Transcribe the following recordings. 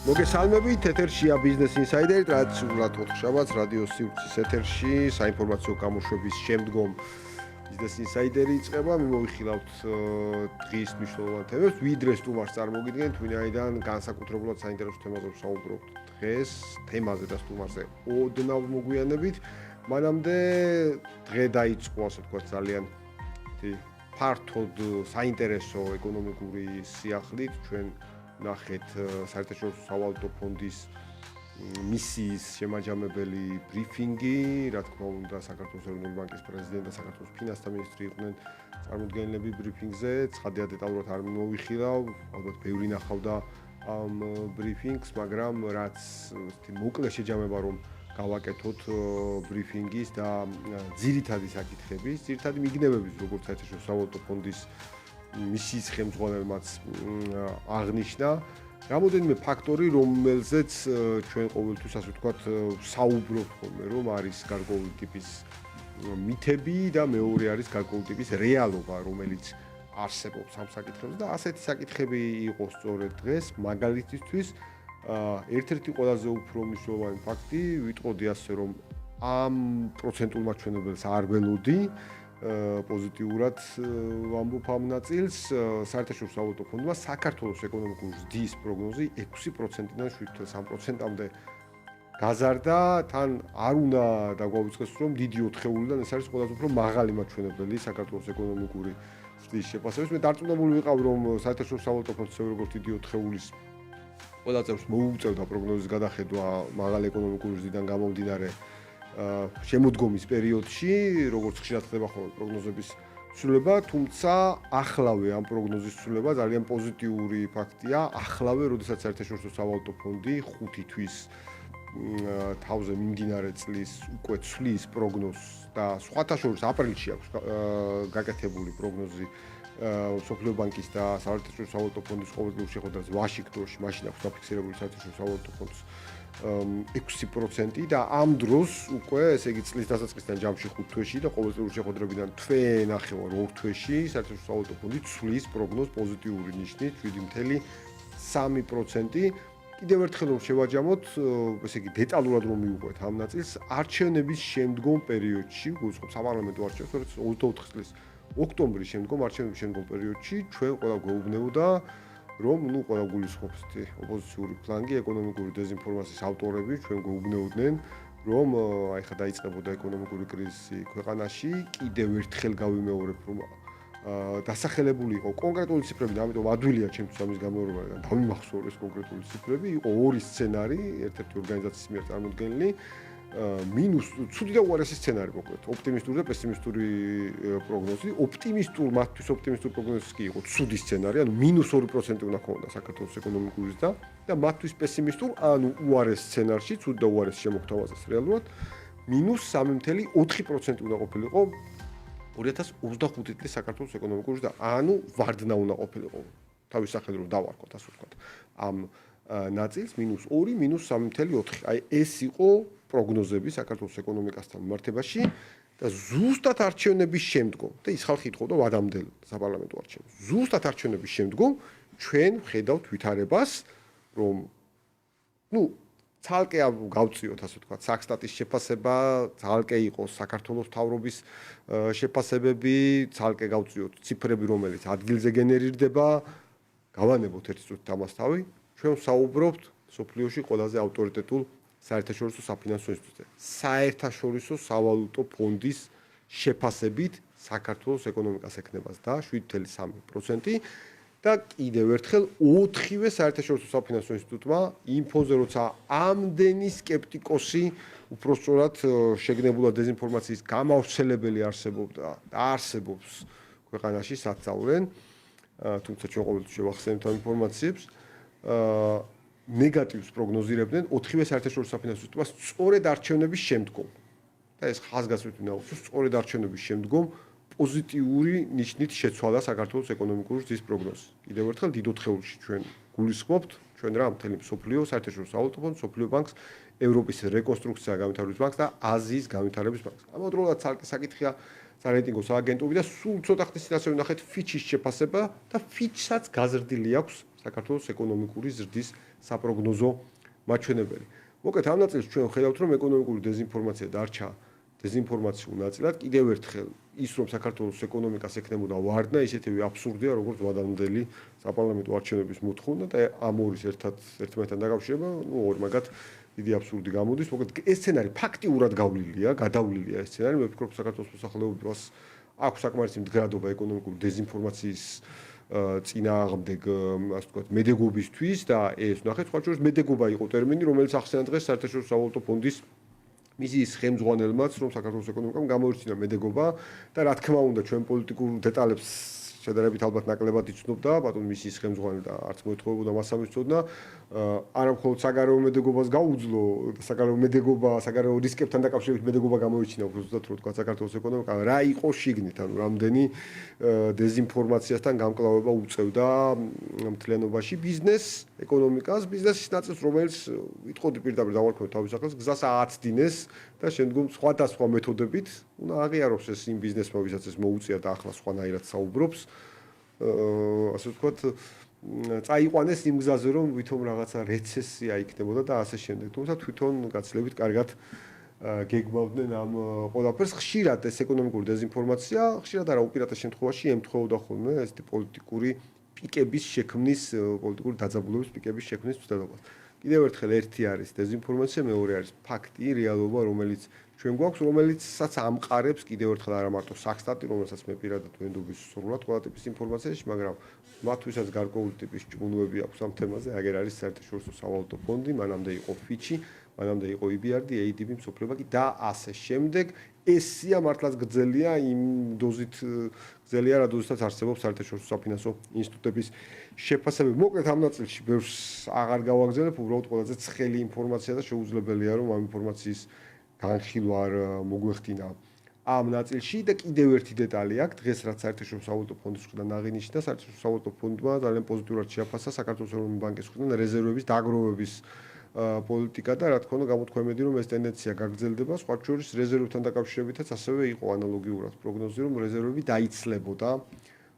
მოგესალმებით, ეთერშია Business Insider, ტრადიციულად ოთხშაბათს რადიო სივრცის ეთერში საინფორმაციო გამოშვების შემდგომ Business Insider-ი იწყება. მივიხილავთ დღის მნიშვნელოვან თემებს, ვიდრე სტუმარს წარმოგიდგენთ, ვინაიდან განსაკუთრებულად საინტერესო თემაზე ვსაუბრობთ დღეს, თემაზე და სტუმარზე ოდნავ მოგვიანებით. მანამდე დღე დაიწყო, ასე ვთქვათ, ძალიან ფართოდ საინტერესო ეკონომიკური სიახლით. ჩვენ ნახეთ საერთაშორისო სავალუტო ფონდის მისიის შემაჯამებელი ბრიფინგი, რა თქმა უნდა, საქართველოს ეროვნული ბანკის პრეზიდენტი და საქართველოს ფინანსთა მინისტრი იყვნენ წარმოდგენილები ბრიფინგზე. ცხადია დეტალურად არ მოვიხილავ, ალბათ ბევრი ნახავდა ამ ბრიფინგს, მაგრამ რაც მოკლე შეჯამება რომ გავაკეთოთ ბრიფინგის და ძირითადი საკითხების, ძირითადი მიგნებების, როგორც საერთაშორისო სავალუტო ფონდის მისიის ხელმძღვანელმაც აღნიშნა, რამოდენიმე ფაქტორი, რომელზეც ჩვენ ყოველთვის ასე ვთქვათ, საუბრობთ ხოლმე, რომ არის გარკვეული ტიპის მითები და მეორე არის გარკვეული ტიპის რეალობა, რომელიც არსებობს ამ საკითხებზე და ასეთი საკითხები იყო სწორედ დღეს, მაგალითისთვის ერთ-ერთი ყველაზე უფრო მნიშვნელოვანი ფაქტი, ვიტყოდი ასე, რომ ამ პროცენტულ მაჩვენებელს არ ველოდი პოზიტიურად ვამბობ ამ ნაწილს. საერთაშორისო სავალუტო ფონდმა საქართველოს ეკონომიკური ზრდის პროგნოზი 6%-დან 7.3%-მდე გაზარდა. თან არ უნდა დაგვაუწყდეს, რომ დიდი ოთხეულიდან ეს არის ყველაზე უფრო მაღალი მაჩვენებელი საქართველოს ეკონომიკური ზრდის შეფასებების. მე დარწმუნებული ვიყავ, რომ საერთაშორისო სავალუტო ფონდს როგორც დიდი ოთხეულის ყველა წევრს მოუწევდა პროგნოზის გადახედვა მაღალი ეკონომიკური ზრდიდან გამომდინარე შემოდგომის პერიოდში, როგორც ხშირად ხდება ხოლმე პროგნოზების ცვლილება, თუმცა ახლავე ამ პროგნოზის ცვლილება ძალიან პოზიტიური ფაქტია. ახლავე, როდესაც საერთაშორისო სავალუტო ფონდი 5 თვის თავზე მიმდინარე წლის უკვე ცვლის პროგნოზს და სხვათა შორის აპრილში აქვს გაკეთებული პროგნოზი მსოფლიო ბანკის და საერთაშორისო სავალუტო ფონდის ყოველდღიურ შეხვედრაზე ვაშინგტონში, მაშინ აქვს დაფიქსირებული საერთაშორისო სავალუტო ფონდის 6% და ამ დროს უკვე, ესე იგი წლის დასაწყისიდან ჯამში 5 თვეში და ყოველდღიური შეხვედრებიდან თვე-ნახევარ 2 თვეში საერთაშორისო სავალუტო ფონდი ცვლის პროგნოზს პოზიტიური ნიშნით 7.3%. კიდევ ერთხელ რომ შევაჯამოთ, ესე იგი დეტალურად რომ მივუყვეთ ამ ნაწილს, არჩევნების შემდგომ პერიოდში, გულისხმობ საპარლამენტო არჩევნებს, 24 წლის ოქტომბრის შემდგომ არჩევნების შემდგომ პერიოდში ჩვენ ყველა გვეუბნებოდა, რომ ყველა გულისხმობს ოპოზიციური ფლანგი, ეკონომიკური დეზინფორმაციის ავტორები ჩვენ გვეუბნებოდნენ, რომ აი ხა დაიწყებოდა ეკონომიკური კრიზისი ქვეყანაში, კიდევ ერთხელ გავიმეორებ, რომ დასახელებული იყო კონკრეტული ციფრები და ამიტომ ადვილია ჩემთვის ამის გამეორება და დავიმახსოვრ ეს კონკრეტული ციფრები, იყო ორი სცენარი, ერთ-ერთი ორგანიზაციის მიერ წარმოდგენილი, მინუს ცუდი და უარესი სცენარი მოკლედ, ოპტიმისტური და პესიმისტური პროგნოზი. მათთვის ოპტიმისტური პროგნოზი კი იყო ცუდი სცენარი, ანუ -2% უნდა ქონოდა საქართველოს ეკონომიკური ზრდა და მათთვის პესიმისტურ, ანუ უარეს სცენარში, ცუდი და უარეს შემოხთავაზეს რეალურად, -3.4% უნდა ყოფილიყო 2025 წლის საქართველოს ეკონომიკური ზრდა, ანუ ვარდნა უნდა ყოფილიყო. თავის სახელით რომ დავარქოთ, ასე ვთქვათ, ამ ნაწილს -2, -3.4. აი ეს იყო პროგნოზები საქართველოს ეკონომიკასთან მიმართებაში და ზუსტად არჩევნების შემდგომ და ის ხალხი იტყოდა ვადამდელ საპარლამენტო არჩევნებს. ზუსტად არჩევნების შემდგომ ჩვენ ვხედავთ ვითარებას, რომ ცალკე გავწიოთ, ასე ვთქვათ, საქსტატის შეფასება, ცალკე იყოს საქართველოს მთავრობის შეფასებები, ცალკე გავწიოთ ციფრები, რომელიც ადგილზე გენერირდება, გავანებოთ ერთი წუთით ამას თავი. ჩვენ ვსაუბრობთ სოფლიოში ყველაზე ავტორიტეტულ საერთაშორისო საფინანსო ინსტიტუტზე. საერთაშორისო სავალუტო ფონდის შეფასებით საქართველოს ეკონომიკას ექნებას და 7.3% და კიდევ ერთხელ 4-ვე საერთაშორისო საფინანსო ინსტიტუტმა იმ ფონზე, როცა ამდენი სკეპტიკოსი უпроსწორად შეგნებულა დეზინფორმაციის გამავრცელებელი არსებობდა და არსებობს ქვეყანაში საწავლენ, თუმცა ჩვენ ყოველთვის შევახსენებთ ამ ინფორმაციებს, ნეგატივს პროგნოზირებდნენ 4-ვე საერთაშორისო საფინანსო ინსტიტუტმა სწორედ არჩევნების შემდგომ. და ეს ხაზგასმით უნდა ვუშვით, სწორედ არჩევნების შემდგომ პოზიტიური ნიშნით შეცვალა საქართველოს ეკონომიკური ზრდის პროგნოზი. კიდევ ერთხელ დიდ ოთხეულში ჩვენ გულისხმობთ, ჩვენ რა მთელი მსოფლიო საერთაშორისო სავალუტო ფონდს, მსოფლიო ბანკს, ევროპის რეკონსტრუქცია განვითარების ბანკს და აზიის განვითარების ბანკს. ამავდროულად ცალკე საკითხია სარეიტინგო სააგენტოები და სულ ცოტა ხნის წინ ასე ვნახეთ ფიჩის შეფასება და ფიჩსაც გაზრდილი აქვს საქართველოს ეკონომიკური ზრდის საპროგნოზო მაჩვენებელი. მოკლედ ამ ნაწილს ჩვენ ხედავთ, რომ ეკონომიკური დეზინფორმაცია დარჩა დეზინფორმაციულ ნაწილად. კიდევ ერთხელ ის რომ საქართველოს ეკონომიკას ექნებოდა ვარდნა, ისეთივე აბსურდია, როგორც ვადამდელი საპარლამენტო არჩევნების მოთხოვნა და ამორის ერთმანეთთან დაკავშირება, ორმაგად დიდი აბსურდი გამოდის. მოკლედ ეს სცენარი ფაქტიურად გავლილია, გადავლილია ეს სცენარი. მე ვფიქრობ, საქართველოს მოსახლეობას აქვს საკმარისი მდგრადობა ეკონომიკური დეზინფორმაციის წინააღმდეგ, ასე ვთქვათ, მედეგობისთვის და ეს ნახეთ, სხვა შორის მედეგობა იყო ტერმინი, რომელიც ახსენა დღეს საერთაშორისო სავალუტო ფონდის მისიის ხელმძღვანელმაც, რომ საქართველოს ეკონომიკამ გამოირჩინა მედეგობა და რა თქმა უნდა, ჩვენ პოლიტიკურ დეტალებს შედარებით ალბათ ნაკლებად იცნობდა, ბატონ მისიის ხელმძღვანელი და არც მოეთხოვებოდა მასამის ცოდნა, არა მხოლოდ საგარეო მედეგობას გაუძლო, საგარეო მედეგობა, საგარეო რისკებთან დაკავშირებით მედეგობა გამოირჩინა, უფრო ზუსტად რო თქვა საქართველოს ეკონომიკა, რა იყო შიგნით, ანუ რამდენი დეზინფორმაციასთან გამკლავება უწევდა მთლიანობაში ბიზნესს, ეკონომიკას, ბიზნესის ნაწილს, რომელიც ვიტყოდი პირდაპირ დავარქვევ თავის სახელს, გზას ააცდინეს და შემდგომ სხვადასხვა მეთოდებით უნდა აღიაროს ეს იმ ბიზნესმა, ვისაც ეს მოუწია და ახლა სხვანაირად საუბრობს. ასე ვთქვათ, წაიყვანეს იმ გზაზე, რომ ვითომ რაღაცა რეცესია იქნებოდა და ასე შემდეგ. თუმცა თვითონ გაცილებით კარგად გეგმავდნენ ამ ყველაფერს. ხშირად ეს ეკონომიკური დეზინფორმაცია, ხშირად არა უპირატეს შემთხვევაში ემთხვეოდა ხოლმე ესეთი პოლიტიკური პიკების შექმნის, პოლიტიკური დაძაბულობის პიკების შექმნის მცდელობას. კიდევ ერთხელ ერთი არის დეზინფორმაცია, მეორე არის ფაქტი, რეალობა, რომელიც ჩვენ გვაქვს, რომელიცაც ამყარებს კიდევ ერთხელ არა მარტო საქსტატი, რომელსაც მე პირადად ვენდობი სრულად ყველა ტიპის ინფორმაციაში, მაგრამ მათთვისაც გარკვეული ტიპის ჭკუნვები აქვს ამ თემაზე, აგერ არის საერთაშორისო სავალუტო ფონდი, მანამდე იყო ფიჩი, მანამდე იყო EBRD, ADB, მსოფლიო ბანკი და ასე შემდეგ. ეს სია მართლაც გრძელია, იმ დოზით გრძელია, რა დოზითაც არსებობს საერთაშორისო საფინანსო ინსტიტუტების შეფასებები. მოკლედ ამ ნაწილში ბევრს აღარ გავაგზავნებ, უბრალოდ ყველაზე ცხელი ინფორმაცია და შეუძლებელია რომ ამ ინფორმაციის განხილვა არ მოგვეხდინა ამ ნაწილში და კიდევ ერთი დეტალი აქვს, დღეს რაც საერთაშორისო სავალუტო ფონდის მხრიდან აღინიშნა, საერთაშორისო სავალუტო ფონდმა ძალიან პოზიტიურად შეაფასა საქართველოს ეროვნული ბანკის მხრიდან რეზერვების დაგროვების პოლიტიკა და რა თქმა უნდა გამოთქვამედი რომ ეს ტენდენცია გაგრძელდება, სხვა შორის რეზერვებთან დაკავშირებითაც ასევე იყო ანალოგიურად პროგნოზი, რომ რეზერვები დაიცლებოდა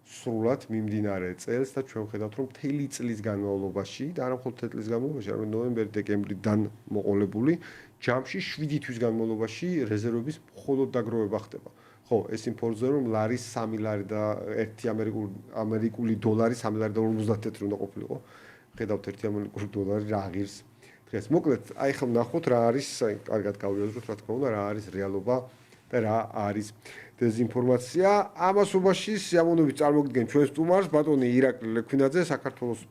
სრულად მიმდინარე წელს და ჩვენ ხედავთ რომ მთელი წლის განმავლობაში და არა მხოლოდ მთელი წლის განმავლობაში, არამედ ნოემბერ-დეკემბრიდან მოყოლებული ჯამში 7 თვის განმავლობაში რეზერვების მხოლოდ დაგროვება ხდება. ხო, ეს იმ ფონზე რომ ლარის 3 ლარი და 1 ამერიკული დოლარი 3 ლარი და 50 თეთრი უნდა ყოფილიყო. ხედავთ 1 ამერიკული დოლარი რა ღირს დღეს. მოკლედ, აი ხომ ნახოთ რა არის, კარგად გავიაზროთ რა თქმა უნდა, რა არის რეალობა და რა არის დეზინფორმაცია. ამასობაში სიამოვნებით წარმოგიდგენ ჩვენ სტუმარს, ბატონი ირაკლი ლექვინაძე, საქართველოს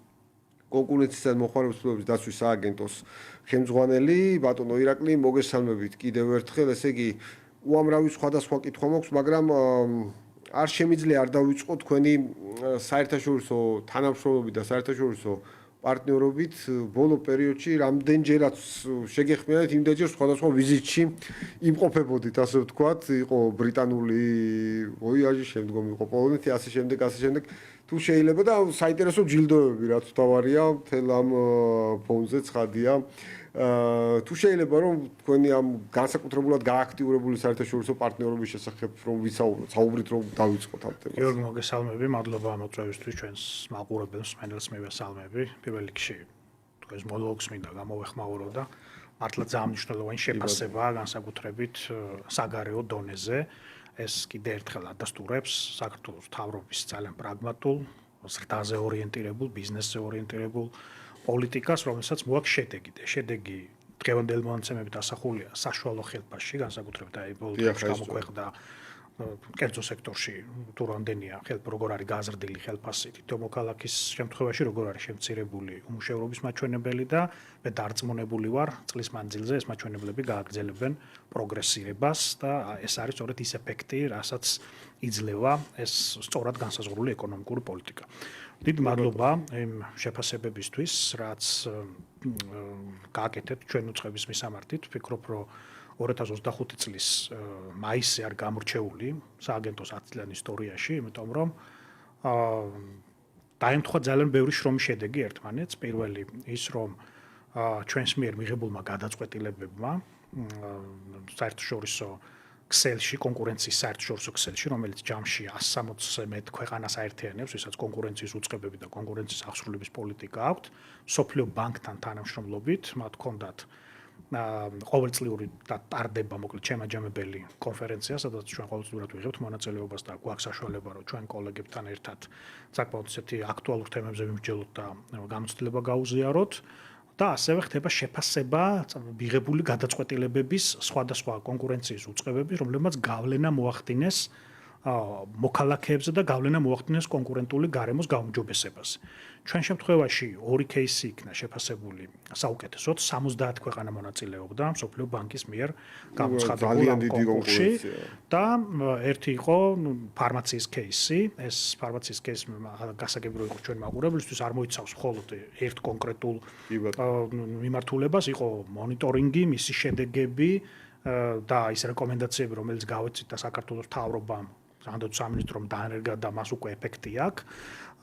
კონკურენცისა და მოხმარების დაცვის სააგენტოს ხელმძღვანელი. ბატონო ირაკლი, მოგესალმებით კიდევ ერთხელ, ესე იგი უამრავი სხვადასხვა კითხვა მაქვს, მაგრამ არ შემიძლია არ დავიწყო თქვენი საერთაშორისო თანამშრომლობით და საერთაშორისო პარტნიორობით ბოლო პერიოდში რამდენჯერაც შეგეხმიანეთ, იმდენჯერ სხვადასხვა ვიზიტში იმყოფებოდით, ასე ვთქვათ, იყო ბრიტანული ვოიაჟი, შემდგომ იყო პოლონეთი, ასე შემდეგ, ასე შემდეგ. თუ შეიძლება და საინტერესო ჯილდოები, რაც თავარია, მთელ ამ ფონზე ცხადია. თუ შეიძლება რომ თქვენი ამ განსაკუთრებულად გააქტიურებული საერთაშორისო პარტნიორობის შესახებ რომ ვისაუბროთ, საუბრით რომ დავიწყოთ ამ თემას. გიორგი, მოგესალმები, მადლობა მოწვევისთვის, ჩვენს მაყურებელს, მსმენელს მივესალმები. პირველ რიგში თქვენს მონოლოგს მინდა გამოვეხმაურო და მართლა ძალიან მნიშვნელოვანი შეფასებაა განსაკუთრებით საგარეო დონეზე. ეს კიდევ ერთხელ ადასტურებს საქართველოს მთავრობის ძალიან პრაგმატულ, ზრდაზე ორიენტირებულ, ბიზნესზე ორიენტირებულ პოლიტიკას, რომელსაც მოაქვს შედეგი და შედეგი დღევანდელი მონაცემებით ასახულია საშუალო ხელფასში, განსაკუთრებით აი პოლიტიკის გამოქვეყნდა კერძო სექტორში თუ რამდენია როგორ არის გაზრდილი ხელფასი, თითო მოქალაქის შემთხვევაში როგორ არის შემცირებული უმუშევრობის მაჩვენებელი და მე დარწმუნებული ვარ, წლის მანძილზე ეს მაჩვენებლები გააგრძელებენ პროგრესირებას და ეს არის სწორედ ის ეფექტი, რასაც იძლევა ეს სწორად განსაზღვრული ეკონომიკური პოლიტიკა. Დიდ მადლობა იმ შეფასებებისთვის, რაც გააკეთეთ ჩვენ უცხების მისამართით. ვფიქრობ, რომ 2025 წლის მაისზე არ გამორჩეული სააგენტოს 10 წლიან ისტორიაში, იმიტომ რომ დაემთხვა ძალიან ბევრი შრომის შედეგი ერთმანეთს. პირველი ის, რომ ჩვენს მიერ მიღებულმა გადაწყვეტილებებმა საერთაშორისო ქსელში კონკურენციის საერთაშორისო ქსელში, რომელიც ჯამში 160-ზე მეტ ქვეყანას აერთიანებს, ვისაც კონკურენციის უწყებები და კონკურენციის აღსრულების პოლიტიკა აქვთ, სოფლიო ბანკთან თანამშრომლობით, მათ ჰქონდათ ყოველწლიური და ტარდება მოკლედ შემაჯამებელი კონფერენცია, სადაც ჩვენ ყოველწლიურად ვიღებთ მონაწილეობას და გვაქვს საშუალება, რომ ჩვენ კოლეგებთან ერთად საკმაოდ ისეთი აქტუალურ თემებზე ვიმსჯელოთ და გამოცდილება გაუზიაროთ. და ასევე ხდება შეფასება მიღებული გადაწყვეტილებების სხვადასხვა კონკურენციის უწყებების, რომლებმაც გავლენა მოახდინეს მოქალაქეებზე და გავლენა მოახდინეს კონკურენტული გარემოს გაუმჯობესებას. ჩვენ შემთხვევაში ორი кейსი იქნა შეფასებული საუკეთესოდ, 70 ქვეყანა მონაწილეობდა მსოფლიო ბანკის მიერ გამოცხადებულ კონკურსში და ერთი იყო ფარმაციის кейსი. ეს ფარმაციის кейსი გასაგები რო იყო ჩვენ მაყურებლისთვის, არ მოიცავს მხოლოდ ერთ კონკრეტულ მიმართულებას, იყო მონიტორინგი, მისი შედეგები და ის რეკომენდაციები, რომელიც გავეცით და საქართველოს მთავრობამ, საგარეო სამინისტრომ დაანერგა და მას უკვე ეფექტი აქვს.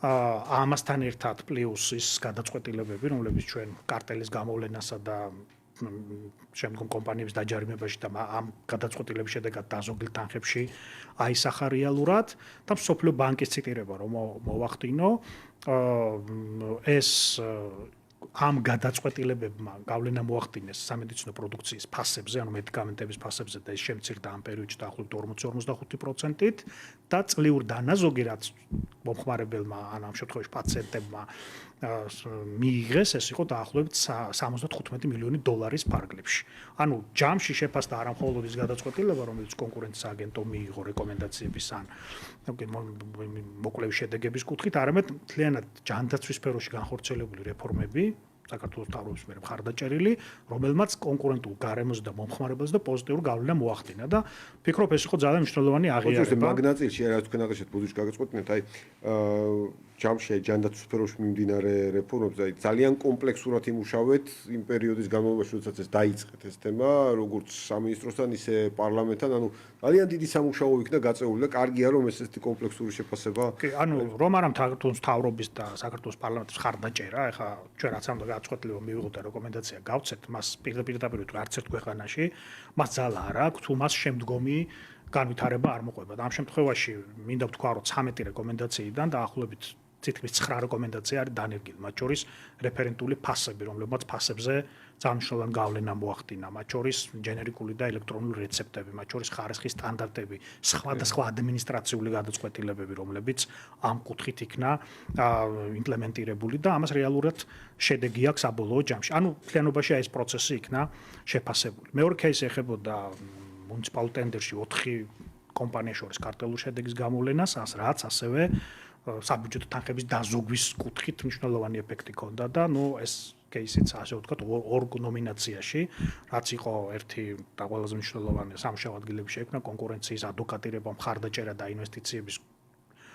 ამასთან ერთად პლუს ის გადაწყვეტილებები, რომლებიც ჩვენ კარტელის გამოვლენასა და შემდგომ კომპანიების დაჯარიმებაში და ამ გადაწყვეტილების შედეგად დაზოგილ თანხებში აისახა რეალურად და მსოფლიო ბანკის ციტირება რომ მოვახდინო ეს ამ გადაწყვეტილებებმა გავლენა მოახდინეს სამედიცინო პროდუქციის ფასებზე, ანუ მედიკამენტების ფასებზე და ეს შემცირდა ამ პერიოდში დაახლოებით 40-45%-ით და წლიურ დანაზოგი რაც მომხმარებელმა ან ამ შემთხვევაში პაციენტებმა მიიღეს, ეს იყო დაახლოებით 75 მილიონი დოლარის ფარგლებში. ანუ ჯამში შეფასდა არა მხოლოდ ის გადაწყვეტილება, რომელიც კონკურენციის აგენტომ მიიღო რეკომენდაციების ან მოკვლევის შედეგების კუთხით, არამედ მთლიანად ჯანდაცვის სფეროში განხორციელებული რეფორმები საქართველოს მთავრობის მიერ მხარდაჭერილი, რომელმაც კონკურენტულ გარემოს და მომხმარებელს და პოზიტიურ გავლენა მოახდინა და ფიქრობ ეს იყო ძალიან მნიშვნელოვანი აღიარება. მაგ ნაწილში რაც თქვენ აღნიშნეთ ბუდუში გაგაწყვეტინეთ, აი ჯამში ჯანდაცვის სფეროში მიმდინარე რეფორმებს, აი ძალიან კომპლექსურად იმუშავეთ იმ პერიოდის განმავლობაში, როდესაც ეს დაიწყეთ ეს თემა, როგორც სამინისტროსთან, ისე პარლამენტთან, ანუ ძალიან დიდი სამუშაო იქნა გაწეული და კარგია რომ ესეთი კომპლექსური შეფასება. კი, ანუ რომ არა საქართველოს მთავრობის და საქართველოს პარლამენტის მხარდაჭერა, ეხლა ჩვენ რაც ამ გადაწყვეტილება მივიღოთ და რეკომენდაცია გავცეთ, მას პირდაპირ არც ერთ ქვეყანაში, მას ძალა არ აქვს, თუ მას შემდგომი განვითარება არ მოყვება. და ამ შემთხვევაში მინდა ვთქვა, რომ 13 რეკომენდაციიდან დაახლოებით თითქმის 9 რეკომენდაცია არის დანერგილი, მათ შორის რეფერენტული ფასები, რომლებმაც ფასებზე ძალიან მნიშვნელოვანი გავლენა მოახდინა, მათ შორის ჯენერიკული და ელექტრონული რეცეპტები, მათ შორის ხარისხის სტანდარტები, სხვა ადმინისტრაციული გადაწყვეტილებები, რომლებიც ამ კუთხით იქნა იმპლემენტირებული და ამას რეალურად შედეგი აქვს საბოლოო ჯამში. ანუ მთლიანობაში ეს პროცესი იქნა შეფასებული. მეორე кейსი ეხებოდა მუნიციპალურ ტენდერში 4 კომპანიის შორის კარტელულ შედეგის გამოვლენას, რაც ასევე საბიუჯეტო თანხების დაზოგვის კუთხით მნიშვნელოვანი ეფექტი ჰქონდა და ეს кейსიც ასე ვთქვათ ორ ნომინაციაში, რაც იყო ერთი და ყველაზე მნიშვნელოვანი სამუშაო ადგილები შექმნა კონკურენციის ადვოკატირება, მხარდაჭერა და ინვესტიციების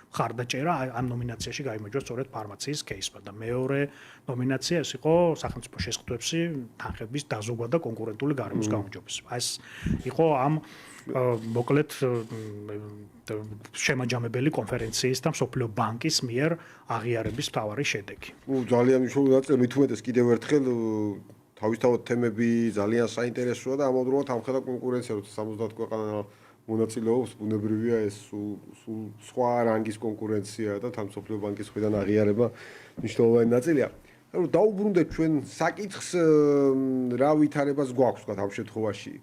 მხარდაჭერა ამ ნომინაციაში გაიმარჯვა სწორედ ფარმაციის кейსმა და მეორე ნომინაცია ეს იყო სახელმწიფო შესყიდვებში თანხების დაზოგვა და კონკურენტული გარემოს გაუმჯობესება. ეს იყო ამ მოკლედ შემაჯამებელი კონფერენციის და მსოფლიო ბანკის მიერ აღიარების მთავარი შედეგი. ძალიან მნიშვნელოვანი ნაწილი, მით უმეტეს კიდევ ერთხელ თავისთავად თემები ძალიან საინტერესოა და ამავდროულად ამხელა კონკურენცია, როცა 70 ქვეყანა მონაწილეობს, ბუნებრივია ეს სულ სხვა რანგის კონკურენცია და თან მსოფლიო ბანკის მხრიდან აღიარება მნიშვნელოვანი ნაწილია. ანუ დაუბრუნდეთ ჩვენ საკითხს რა ვითარებას გვაქვს თქვა ამ შემთხვევაში.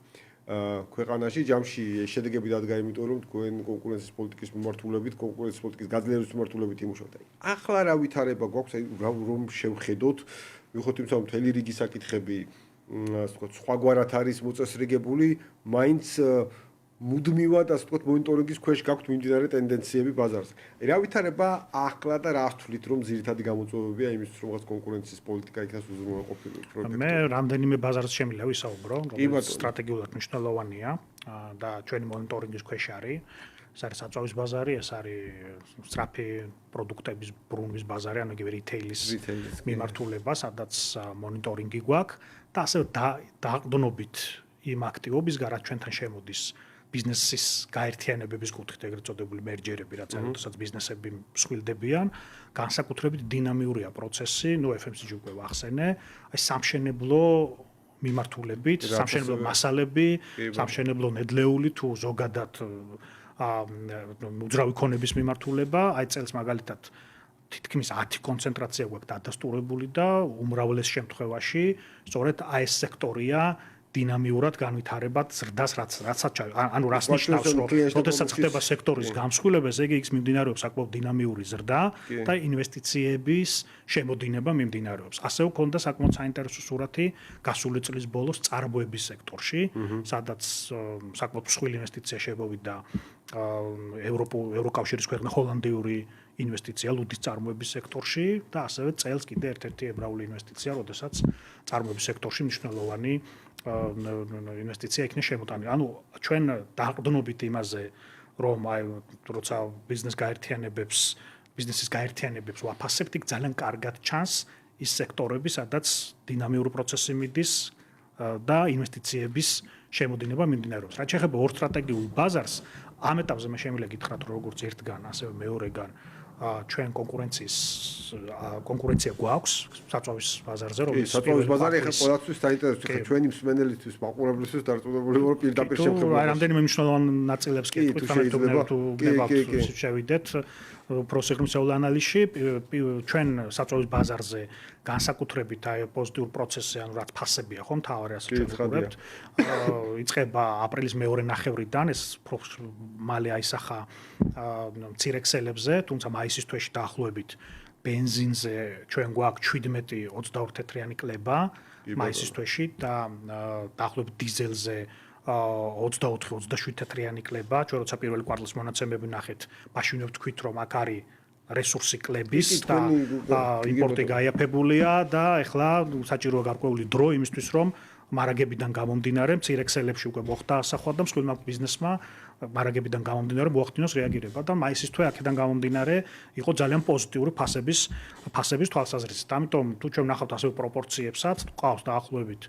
ქვეყანაში ჯამში შედეგები დადგა, იმიტომ რომ თქვენ კონკურენციის პოლიტიკის მიმართულებით, კონკურენციის პოლიტიკის გაძლიერების მიმართულებით იმუშავებთ. ახლა რა ვითარება გვაქვს, აი რომ შევხედოთ, ვიხოთ იმის, რომ მთელი რიგი საკითხები, ასე ვთქვათ, სხვაგვარად არის მოწესრიგებული, მაინც მუდმივად, ასე ვთქვათ, მონიტორინგის ქვეშ გაქვთ მიმდინარე ტენდენციები ბაზარზე. რა ვითარება ახლა და რა თვლით, რომ ძირითადი გამოწვევებია იმისთვის, რომ რაღაც კონკურენციის პოლიტიკა იქნას უზრუნველყოფილი? მე რამდენიმე ბაზარზე შემიძლია ვისაუბრო, რომელიც სტრატეგიულად მნიშვნელოვანია და ჩვენი მონიტორინგის ქვეშ არის. ეს არის საწვავის ბაზარი, ეს არის სწრაფი პროდუქტების ბრუნვის ბაზარი, ანუ იგივე რიტეილის მიმართულება, სადაც მონიტორინგი გვაქვს და ასევე დაყრდნობით იმ აქტივობისგან, რაც ჩვენთან შემოდის ბიზნესის გაერთიანებების კუთხით, ეგრეთ წოდებული მერჯერები, რაც არის, როდესაც ბიზნესები მსხვილდებიან, განსაკუთრებით დინამიურია პროცესი, FMCG უკვე ვახსენე, აი სამშენებლო მიმართულებით, სამშენებლო მასალები, სამშენებლო ნედლეული თუ ზოგადად უძრავი ქონების მიმართულება, აი წელს მაგალითად თითქმის 10 კონცენტრაცია გვაქვს დადასტურებული და უმრავლეს შემთხვევაში სწორედ აი ეს სექტორია დინამიურად განვითარებად ზრდას რაცაც ანუ რას ნიშნავს რომ როდესაც ხდება სექტორის გამსხვილება ესე იგი იქ მიმდინარეობს საკმაოდ დინამიური ზრდა და ინვესტიციების შემოდინება მიმდინარეობს ასევე ქონდა საკმაოდ საინტერესო სურათი გასული წლის ბოლოს წარმოების სექტორში სადაც საკმაოდ მსხვილი ინვესტიცია შემოვიდა ევროკავშირის ქვეყნა ჰოლანდიური ინვესტიცია ლუდის წარმოების სექტორში და ასევე წელს კიდე ერთ-ერთი ებრაული ინვესტიცია როდესაც წარმოების სექტორში მნიშვნელოვანი ინვესტიცია იქნება შემოტანილი. ანუ ჩვენ დაყრდნობით იმაზე, რომ აი როცა ბიზნესის გაერთიანებებს ვაფასებთ, იქ ძალიან კარგად ჩანს ის სექტორები, სადაც დინამიური პროცესი მიდის და ინვესტიციების შემოდინება მიმდინარეობს. რაც შეეხება ორ სტრატეგიულ ბაზარს, ამ ეტაპზე მე შემიძლია გითხრათ, როგორც ერთგან, ასევე მეორეგან ჩვენ კონკურენცია გვაქვს საწვავის ბაზარზე, რომელიც საწვავის ბაზარი ახლა ყველასთვის საინტერესოა, ხა ჩვენი მსმენელისთვის, მაყურებლისთვის დარწმუნებული ვარ პირდაპირ შემთხვევაში. აი რამდენიმე მნიშვნელოვან ნაწილებს კითხავთ, თუ გნებავთ შევიდეთ უფრო სიღრმისეულ ანალიზში, ჩვენ საწვავის ბაზარზე განსაკუთრებით აი პოზიტიურ პროცესზე, ანუ რაც ფასებია, ხო, მთავარი ასე ვუყურებთ. იწყება აპრილის მეორე ნახევრიდან, ეს მალე აისახა მცირექსელებზე, თუმცა მაისის თვეში დაახლოებით ბენზინზე ჩვენ გვაქვს 17-22 თეთრიანი კლება მაისის თვეში და დაახლოებით დიზელზე 24-27 თეთრიანი κλება, ჩვენ როცა პირველი კვარტალის მონაცემები ნახეთ, მაშინ ვთქვით, რომ აქ არის რესურსი კლების და იმპორტი გაიაფებულია და ეხლა საჭიროა გარკვეული დრო იმისთვის, რომ მარაგებიდან გამომდინარე, მცირექსელებში უკვე მოხდა ასახვა და მსხვილმა ბიზნესმა მარაგებიდან გამომდინარე მოახდინოს რეაგირება და მაისის თვე აქედან გამომდინარე იყო ძალიან პოზიტიური ფასების თვალსაზრისით. ამიტომ თუ ჩვენ ვნახავთ ასევე პროპორციებსაც, ყავს დაახლოებით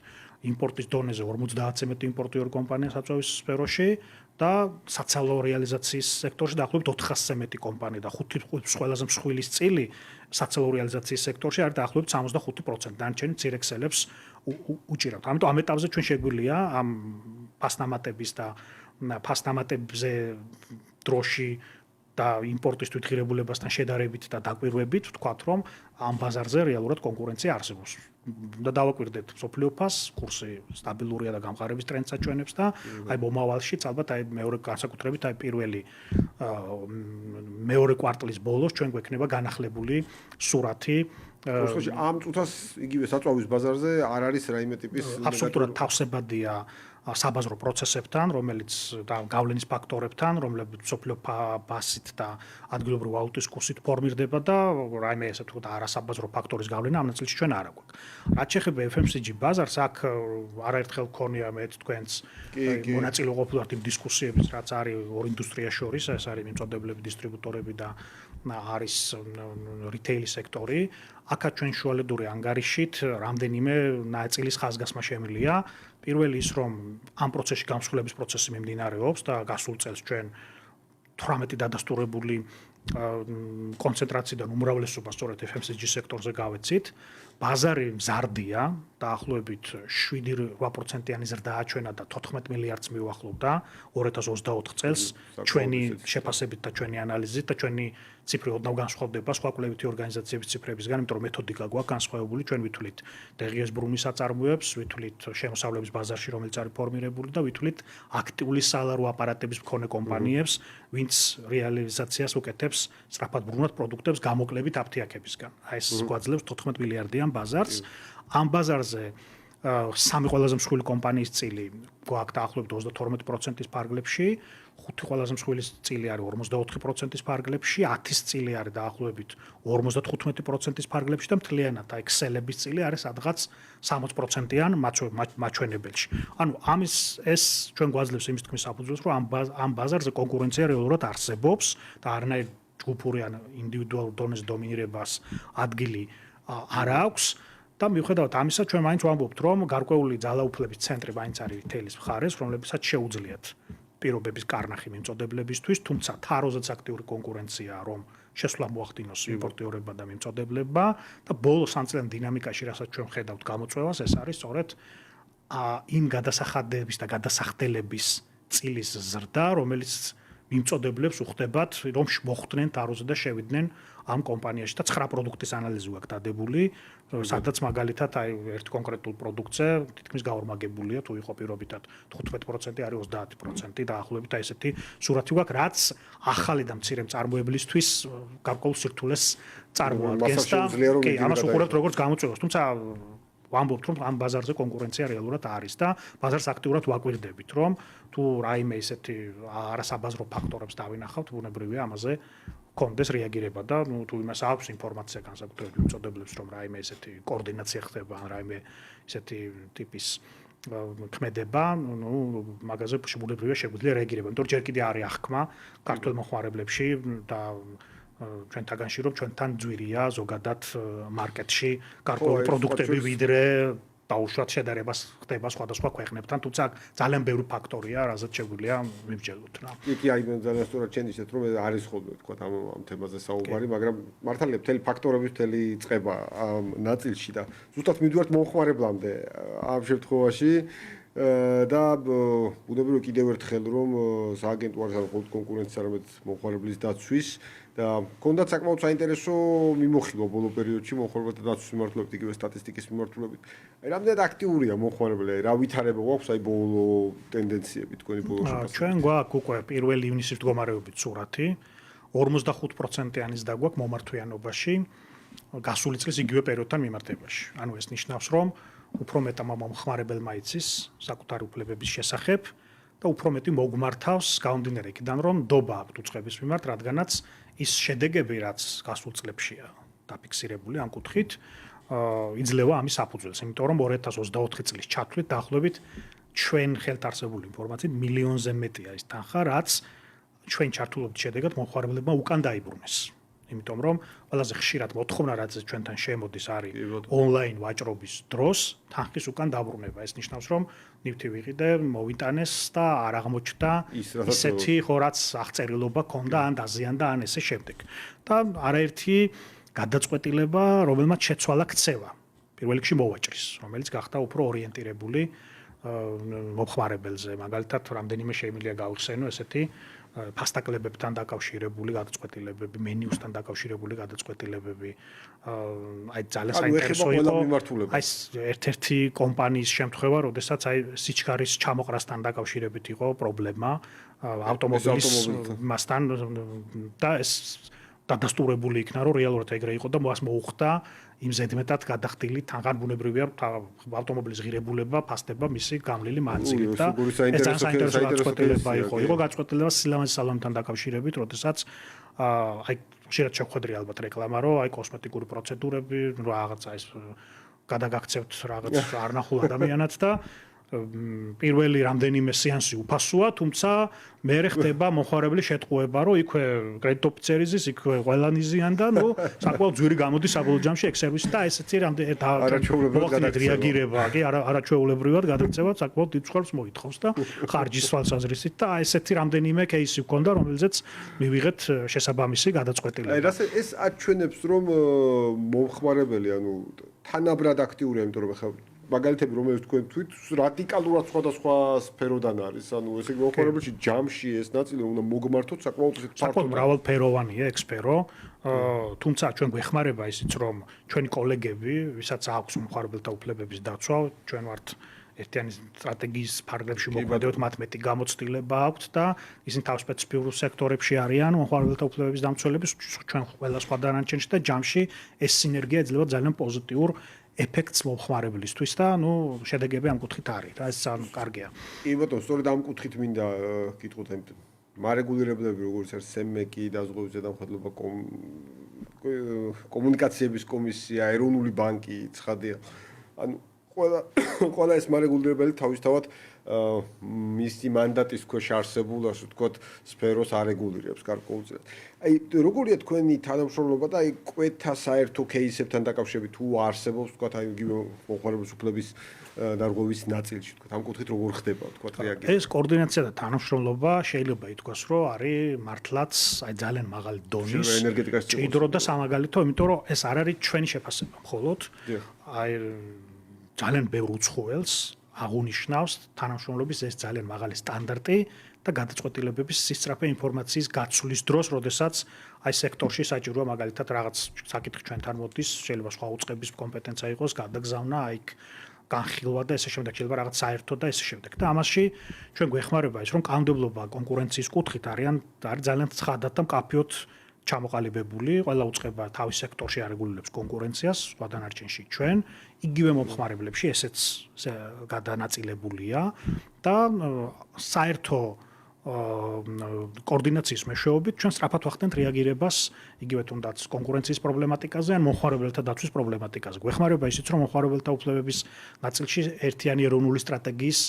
იმპორტის დონეზე 50-ზე მეტი იმპორტიორი კომპანია საწვავის სფეროში და საცალო რეალიზაციის სექტორში დაახლოებით 400-ზე მეტი კომპანია და 5 ყველაზე მსხვილის წილი საცალო რეალიზაციის სექტორში არის დაახლოებით 65%. დანარჩენი მცირექსელებს უჭირავთ. ამიტომ ამ ეტაპზე ჩვენ შეგვიძლია ამ ფასნამატებზე დროში და იმპორტის თვითღირებულებასთან შედარებით და დაკვირვებით ვთქვათ, რომ ამ ბაზარზე რეალურად კონკურენცია არსებობს. და დავაკვირდეთ სოფლიო ფასს, კურსი სტაბილურია და გამყარების ტრენდს აჩვენებს და აი მომავალშიც ალბათ აი მეორე განსაკუთრებით აი პირველი მეორე კვარტალის ბოლოს ჩვენ გვექნება განახლებული სურათი ოღონდ ამ წუთას იგივე საწვავის ბაზარზე არ არის რაიმე ტიპის აბსოლუტურად თავსებადია საბაზრო პროცესებთან, რომელიც და გავლენის ფაქტორებთან, რომლებიც სოფლიო ფასით და ადგილობრივ ვალუტის კურსით ფორმირდება და რაიმე ესე ვთქვათ არასაბაზრო ფაქტორის გავლენა ამ ნაწილში ჩვენ არ აქვს. რაც შეეხება FMCG ბაზარს, აქ არაერთხელ გქონია მეც თქვენს მონაწილე ყოფილვართ იმ დისკუსიების, რაც არის ორ ინდუსტრიას შორის, ეს არის მიმწოდებლები, დისტრიბუტორები და არის რიტეილის სექტორი. აქაც ჩვენ შუალედური ანგარიშით რამდენიმე ნაწილის ხაზგასმა შემიძლია. პირველი ის, რომ ამ პროცესში გამსხვილების პროცესი მიმდინარეობს და გასულ წელს ჩვენ 18 დადასტურებული კონცენტრაციიდან უმრავლესობა სწორედ FMCG სექტორზე გავეცით. ბაზარი მზარდია, დაახლოებით 7-8%-იანი ზრდა აჩვენა და 14 მილიარდს მიუახლოვდა 2024 წელს. ჩვენი შეფასებით და ჩვენი ანალიზით და ჩვენი ციფრი ოდნავ განსხვავდება სხვა კვლევითი ორგანიზაციების ციფრებისგან, იმიტომ რომ მეთოდიკა გვაქვს განსხვავებული. ჩვენ ვითვლით დღიეს ბრუნის აწარმოებს, ვითვლით შემოსავლების ბაზარში, რომელიც არის ფორმირებული და ვითვლით აქტიული სალარო აპარატების მქონე კომპანიებს, ვინც რეალიზაციას უკეთებს სწრაფად ბრუნად პროდუქტებს გამოკლებით აფთიაქებისგან. აი ეს გვაძლევს 14 მილიარდიან ბაზარს. ამ ბაზარზე სამი ყველაზე მსხვილი კომპანიის წილი გვაქვს დაახლოებით 32%-ის ფარგლებში, 5 ყველაზე მსხვილი წილი არის 44%-ის ფარგლებში, 10-ის წილი არის დაახლოებით 55%-ის ფარგლებში და მთლიანად აი ქსელების წილი არის სადღაც 60%-იან მაჩვენებელში. ანუ ეს ჩვენ გვაძლევს იმის თქმის საფუძველს, რომ ამ ბაზარზე კონკურენცია რეალურად არსებობს და არანაირ ჯგუფური ან ინდივიდუალურ დონეზე დომინირებას ადგილი არ აქვს. და მიუხედავად ამისა, ჩვენ მაინც ვამბობთ, რომ გარკვეული ძალაუფლების ცენტრი მაინც არის რიტეილის მხარეს, რომლებსაც შეუძლიათ პირობების კარნახი მიმწოდებლებისთვის, თუმცა თაროზეც აქტიური კონკურენციაა, რომ შესვლა მოახდინოს იმპორტიორებმა და მიმწოდებლებმა და ბოლოს სამწლიან დინამიკაში, რასაც ჩვენ ხედავთ გამოწვევას, ეს არის სწორედ იმ გადასახადების და გადასახდელების წილის ზრდა, რომელიც მიმწოდებლებს უხდებათ, რომ მოხვდნენ თაროზე და შევიდნენ ამ კომპანიაში და 9 პროდუქტის ანალიზი აქვს დადებული, სადაც მაგალითად აი ერთ კონკრეტულ პროდუქტზე თითქმის გაორმაგებულია, თუ იყო პირობითად 15% არის 30% დაახლოებით აი ესეთი სურათი გვაქვს, რაც ახალი და მცირე მწარმოებლისთვის გარკვეულ სირთულეს წარმოადგენს და კი, ამას უყურებთ როგორც გამოწვევას, თუმცა ვამბობთ, რომ ამ ბაზარზე კონკურენცია რეალურად არის და ბაზარს აქტიურად ვაკვირდებით, რომ თუ რაიმე ისეთი არასაბაზრო ფაქტორებს დავინახავთ, ბუნებრივია ამაზე კონდეს რეაგირება და თუ იმას აქვს ინფორმაცია განსაკუთრებით მიმწოდებლებს, რომ რაიმე ისეთი კოორდინაცია ხდება, ან რაიმე ისეთი ტიპის ქმედება, მაგაზე ბუნებრივია შეგვიძლია რეაგირება. იმიტომ რომ ჯერ კიდე არის აღქმა ქართულ მოხმარებლებში და ჩვენ თაგანში რომ ჩვენთან ძვირია ზოგადად მარკეტში გარკვეული პროდუქტები ვიდრე დაუშვათ შედარებას ხდება სხვადასხვა ქვეყნებთან, თუმცა ძალიან ბევრი ფაქტორია, რაზეც შეგვიძლია მივჯელოთ რა. კი, აი ძალიან სწორად შენ ისეთ რომ არის ხოლმე თქვა ამ თემაზე საუბარი, მაგრამ მართალია მთელი ფაქტორების მთელი წყება ამ ნაწილში და ზუსტად მივდივართ მომხმარებლამდე ამ შემთხვევაში და ბუნებრივია კიდევ ერთხელ რომ სააგენტო არის არა მხოლოდ კონკურენციის, არამედ მომხმარებლის დაცვის და მქონდათ საკმაოდ საინტერესო მიმოხილვა ბოლო პერიოდში მომხმარებელთა დაცვის მიმართულებით, იგივე სტატისტიკის მიმართულებით. აი რამდენად აქტიურია მომხმარებელი, რა ვითარება გვაქვს აი ბოლო ტენდენციები თქვენი ბოლო შეფასებით? ჩვენ გვაქვს უკვე 1 ივნისის მდგომარეობით სურათი, 45%-იანის და გვაქვს მომართვიანობაში გასული წლის იგივე პერიოდთან მიმართებაში. ანუ ეს ნიშნავს, რომ უფრო მეტმა მომხმარებელმა იცის საკუთარი უფლებების შესახებ და უფრო მეტი მოგმართავს გამომდინარე იქიდან, რომ ნდობა აქვს უწყების მიმართ, რადგანაც ის შედეგები, რაც გასულ წლებშია დაფიქსირებული ამ კუთხით, იძლევა ამის საფუძველს, იმიტომ რომ 2024 წლის ჩათვლით დაახლოებით ჩვენ ხელთ არსებული ინფორმაციით მილიონზე მეტია ის თანხა, რაც ჩვენ ჩართულობის შედეგად მომხმარებლებმა უკან დაიბრუნეს. იმიტომ რომ ყველაზე ხშირად მოთხოვნა რაც ჩვენთან შემოდის არის ონლაინ ვაჭრობის დროს თანხის უკან დაბრუნება. ეს ნიშნავს რომ ნივთი ვიყიდე, მოვიტანეს და არ აღმოჩნდა ისეთი ხო რაც აღწერილობა ქონდა ან დაზიანდა ან ესე შემდეგ. და არაერთი გადაწყვეტილება, რომელმაც შეცვალა ქცევა. პირველ რიგში მოვაჭრის, რომელიც გახდა უფრო ორიენტირებული მომხმარებელზე. მაგალითად, რამდენიმე შეიმიძლია გავიხსენო ესეთი ფასტაკლებებთან დაკავშირებული გადაწყვეტილებები, მენიუსთან დაკავშირებული გადაწყვეტილებები. აი ძალიან საინტერესო იყო. აი ერთ-ერთი კომპანიის შემთხვევა, როდესაც აი სიჩქარის ჩამოყრასთან დაკავშირებით იყო პრობლემა ავტომობილის მასთან და ეს დადასტურებული იქნა, რომ რეალურად ეგრე იყო და მას მოუხდა იმ ზედმეტად გადახდილი თანხან ბუნებრივია ავტომობილის ღირებულება, ფასდება მისი გამლილი მანძილით და ეს ძალიან საინტერესო გადაწყვეტილება იყო. იყო გადაწყვეტილება სილამაზის სალონთან დაკავშირებით, როდესაც აი შეიძლება შეხვედრი ალბათ რეკლამა, რომ აი კოსმეტიკური პროცედურები, რაღაცა ეს გადაგაქცევთ რაღაც არნახულ ადამიანად და პირველი რამდენიმე სეანსი უფასოა, თუმცა მერე ხდება მომხმარებლის შეტყუება, რომ იქვე კრედიტ ოფიცერიზის, იქვე ყველანიზიან და ნუ საკმაოდ ძვირი გამოდის საბოლოო ჯამში ეგ სერვისი და ესეთი რამდენიმე რეაგირება, კი, არაჩვეულებრივად გადაწევა საკმაოდ დიდ ხარჯს მოითხოვს და ხარჯის თვალსაზრისით და ესეთი რამდენიმე кейსი გქონდა, რომელზეც მივიღეთ შესაბამისი გადაწყვეტილება. აი რას ეს აჩვენებს, რომ მომხმარებელი, ანუ თანაბრად აქტიურია, იმიტომ რომ ხა მაგალითები რომელიც თქვენ თქვით რადიკალურად სხვადასხვა სფეროდან არის, ანუ ესე იგი მომხმარებელში ჯამში ეს ნაწილი უნდა მოგმართოთ საკმაოდ საკმაოდ მრავალფეროვანია ეგ სფერო, თუმცა ჩვენ გვეხმარება ისიც რომ ჩვენი კოლეგები, ვისაც აქვს მომხმარებელთა უფლებების დაცვა, ჩვენ ვართ ერთიანი სტრატეგიის ფარგლებში მოქმედებით, მათ მეტი გამოცდილება აქვთ და ისინი თავსპეციფიურ სექტორებში არიან მომხმარებელთა უფლებების დამცველების, ჩვენ ყველა სხვა დანარჩენში და ჯამში ეს სინერგია ეძლევა ძალიან პოზიტიურ ეფექტს მომხმარებლისთვის და ნუ შედეგები ამ კუთხით არის რა, ეს ძალიან კარგია. კი ბატონო, სწორედ ამ კუთხით მინდა გითხოთ, მარეგულირებლები როგორც არის სემეკი, დაზღვევების ზედამხედველობა, კომუნიკაციების კომისია, ეროვნული ბანკი, ცხადია. ანუ ყველა ეს მარეგულირებელი თავისთავად მისი მანდატის ქვეშ არსებულ, ასე ვთქვათ, სფეროს არეგულირებს გარკვეულწილად. აი, როგორია თქვენი თანამშრომლობა და აი კვეთა საერთო кейსებთან დაკავშირებით თუ არსებობს, ვთქვათ, აი იგივე მომხმარებლის უფლების დარღვევის ნაწილში, ვთქვათ, ამ კუთხით როგორ ხდება, ვთქვათ, რეაგირება? ეს координация და თანამშრომლობა შეიძლება ითქვას, რომ არის მართლაც აი ძალიან მაღალი დონის ჭიდრო და სამაგალითო, იმიტომ რომ ეს არ არის ჩვენი შეფასება მხოლოდ. აი ძალიან ბევრ უცხოელს აღუნიშნავს თანამშრომლობის ეს ძალიან მაღალი სტანდარტი და გადაწყვეტილებების სისწრაფე ინფორმაციის გაცვლის დროს, როდესაც აი სექტორში საჭიროა მაგალითად რაღაც საკითხი ჩვენთან მოდის, შეიძლება სხვა უწყების კომპეტენცია იყოს, გადაგზავნა აი განხილვა და ესე შემდეგ, შეიძლება რაღაც საერთო და ესე შემდეგ. და ამაში ჩვენ გვეხმარება ის, რომ კანონმდებლობა კონკურენციის კუთხით არის ძალიან ცხადად და მკაფიოდ ჩამოყალიბებული, ყველა უწყება თავის სექტორში არეგულირებს კონკურენციას, სხვა დანარჩენში ჩვენ, იგივე მომხმარებლებში ესეც გადანაწილებულია და საერთო კოორდინაციის მეშვეობით ჩვენ სწრაფად ვახდენთ რეაგირებას იგივე თუნდაც კონკურენციის პრობლემატიკაზე ან მომხმარებელთა დაცვის პრობლემატიკაზე. გვეხმარება ისიც, რომ მომხმარებელთა უფლებების ნაწილში ერთიანი ეროვნული სტრატეგიის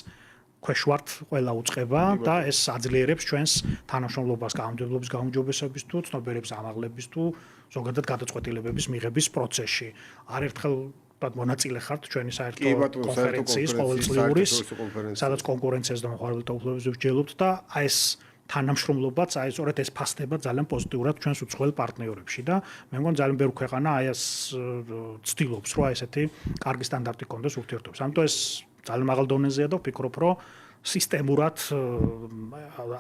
ქვეშ ვართ ყველა უწყება და ეს აძლიერებს ჩვენს თანამშრომლობას კანონმდებლობის გაუმჯობესების თუ ცნობიერების ამაღლების თუ ზოგადად გადაწყვეტილებების მიღების პროცესში. არერთხელ მონაწილე ხართ ჩვენი საერთო კონფერენციის ყოველწლიური, სადაც კონკურენციას და მომხმარებელთა უფლებებს ვსჯელობთ და აი ეს თანამშრომლობაც აი სწორედ ეს ფასდება ძალიან პოზიტიურად ჩვენს უცხოელ პარტნიორებში და მე მგონი ძალიან ბევრი ქვეყანა აი ეს ცდილობს, რომ აი ესეთი კარგი სტანდარტი კონდეს ურთიერთობებს. ამიტომ ეს ძალიან მაღალ დონეზეა და ვფიქრობ, რომ სისტემურად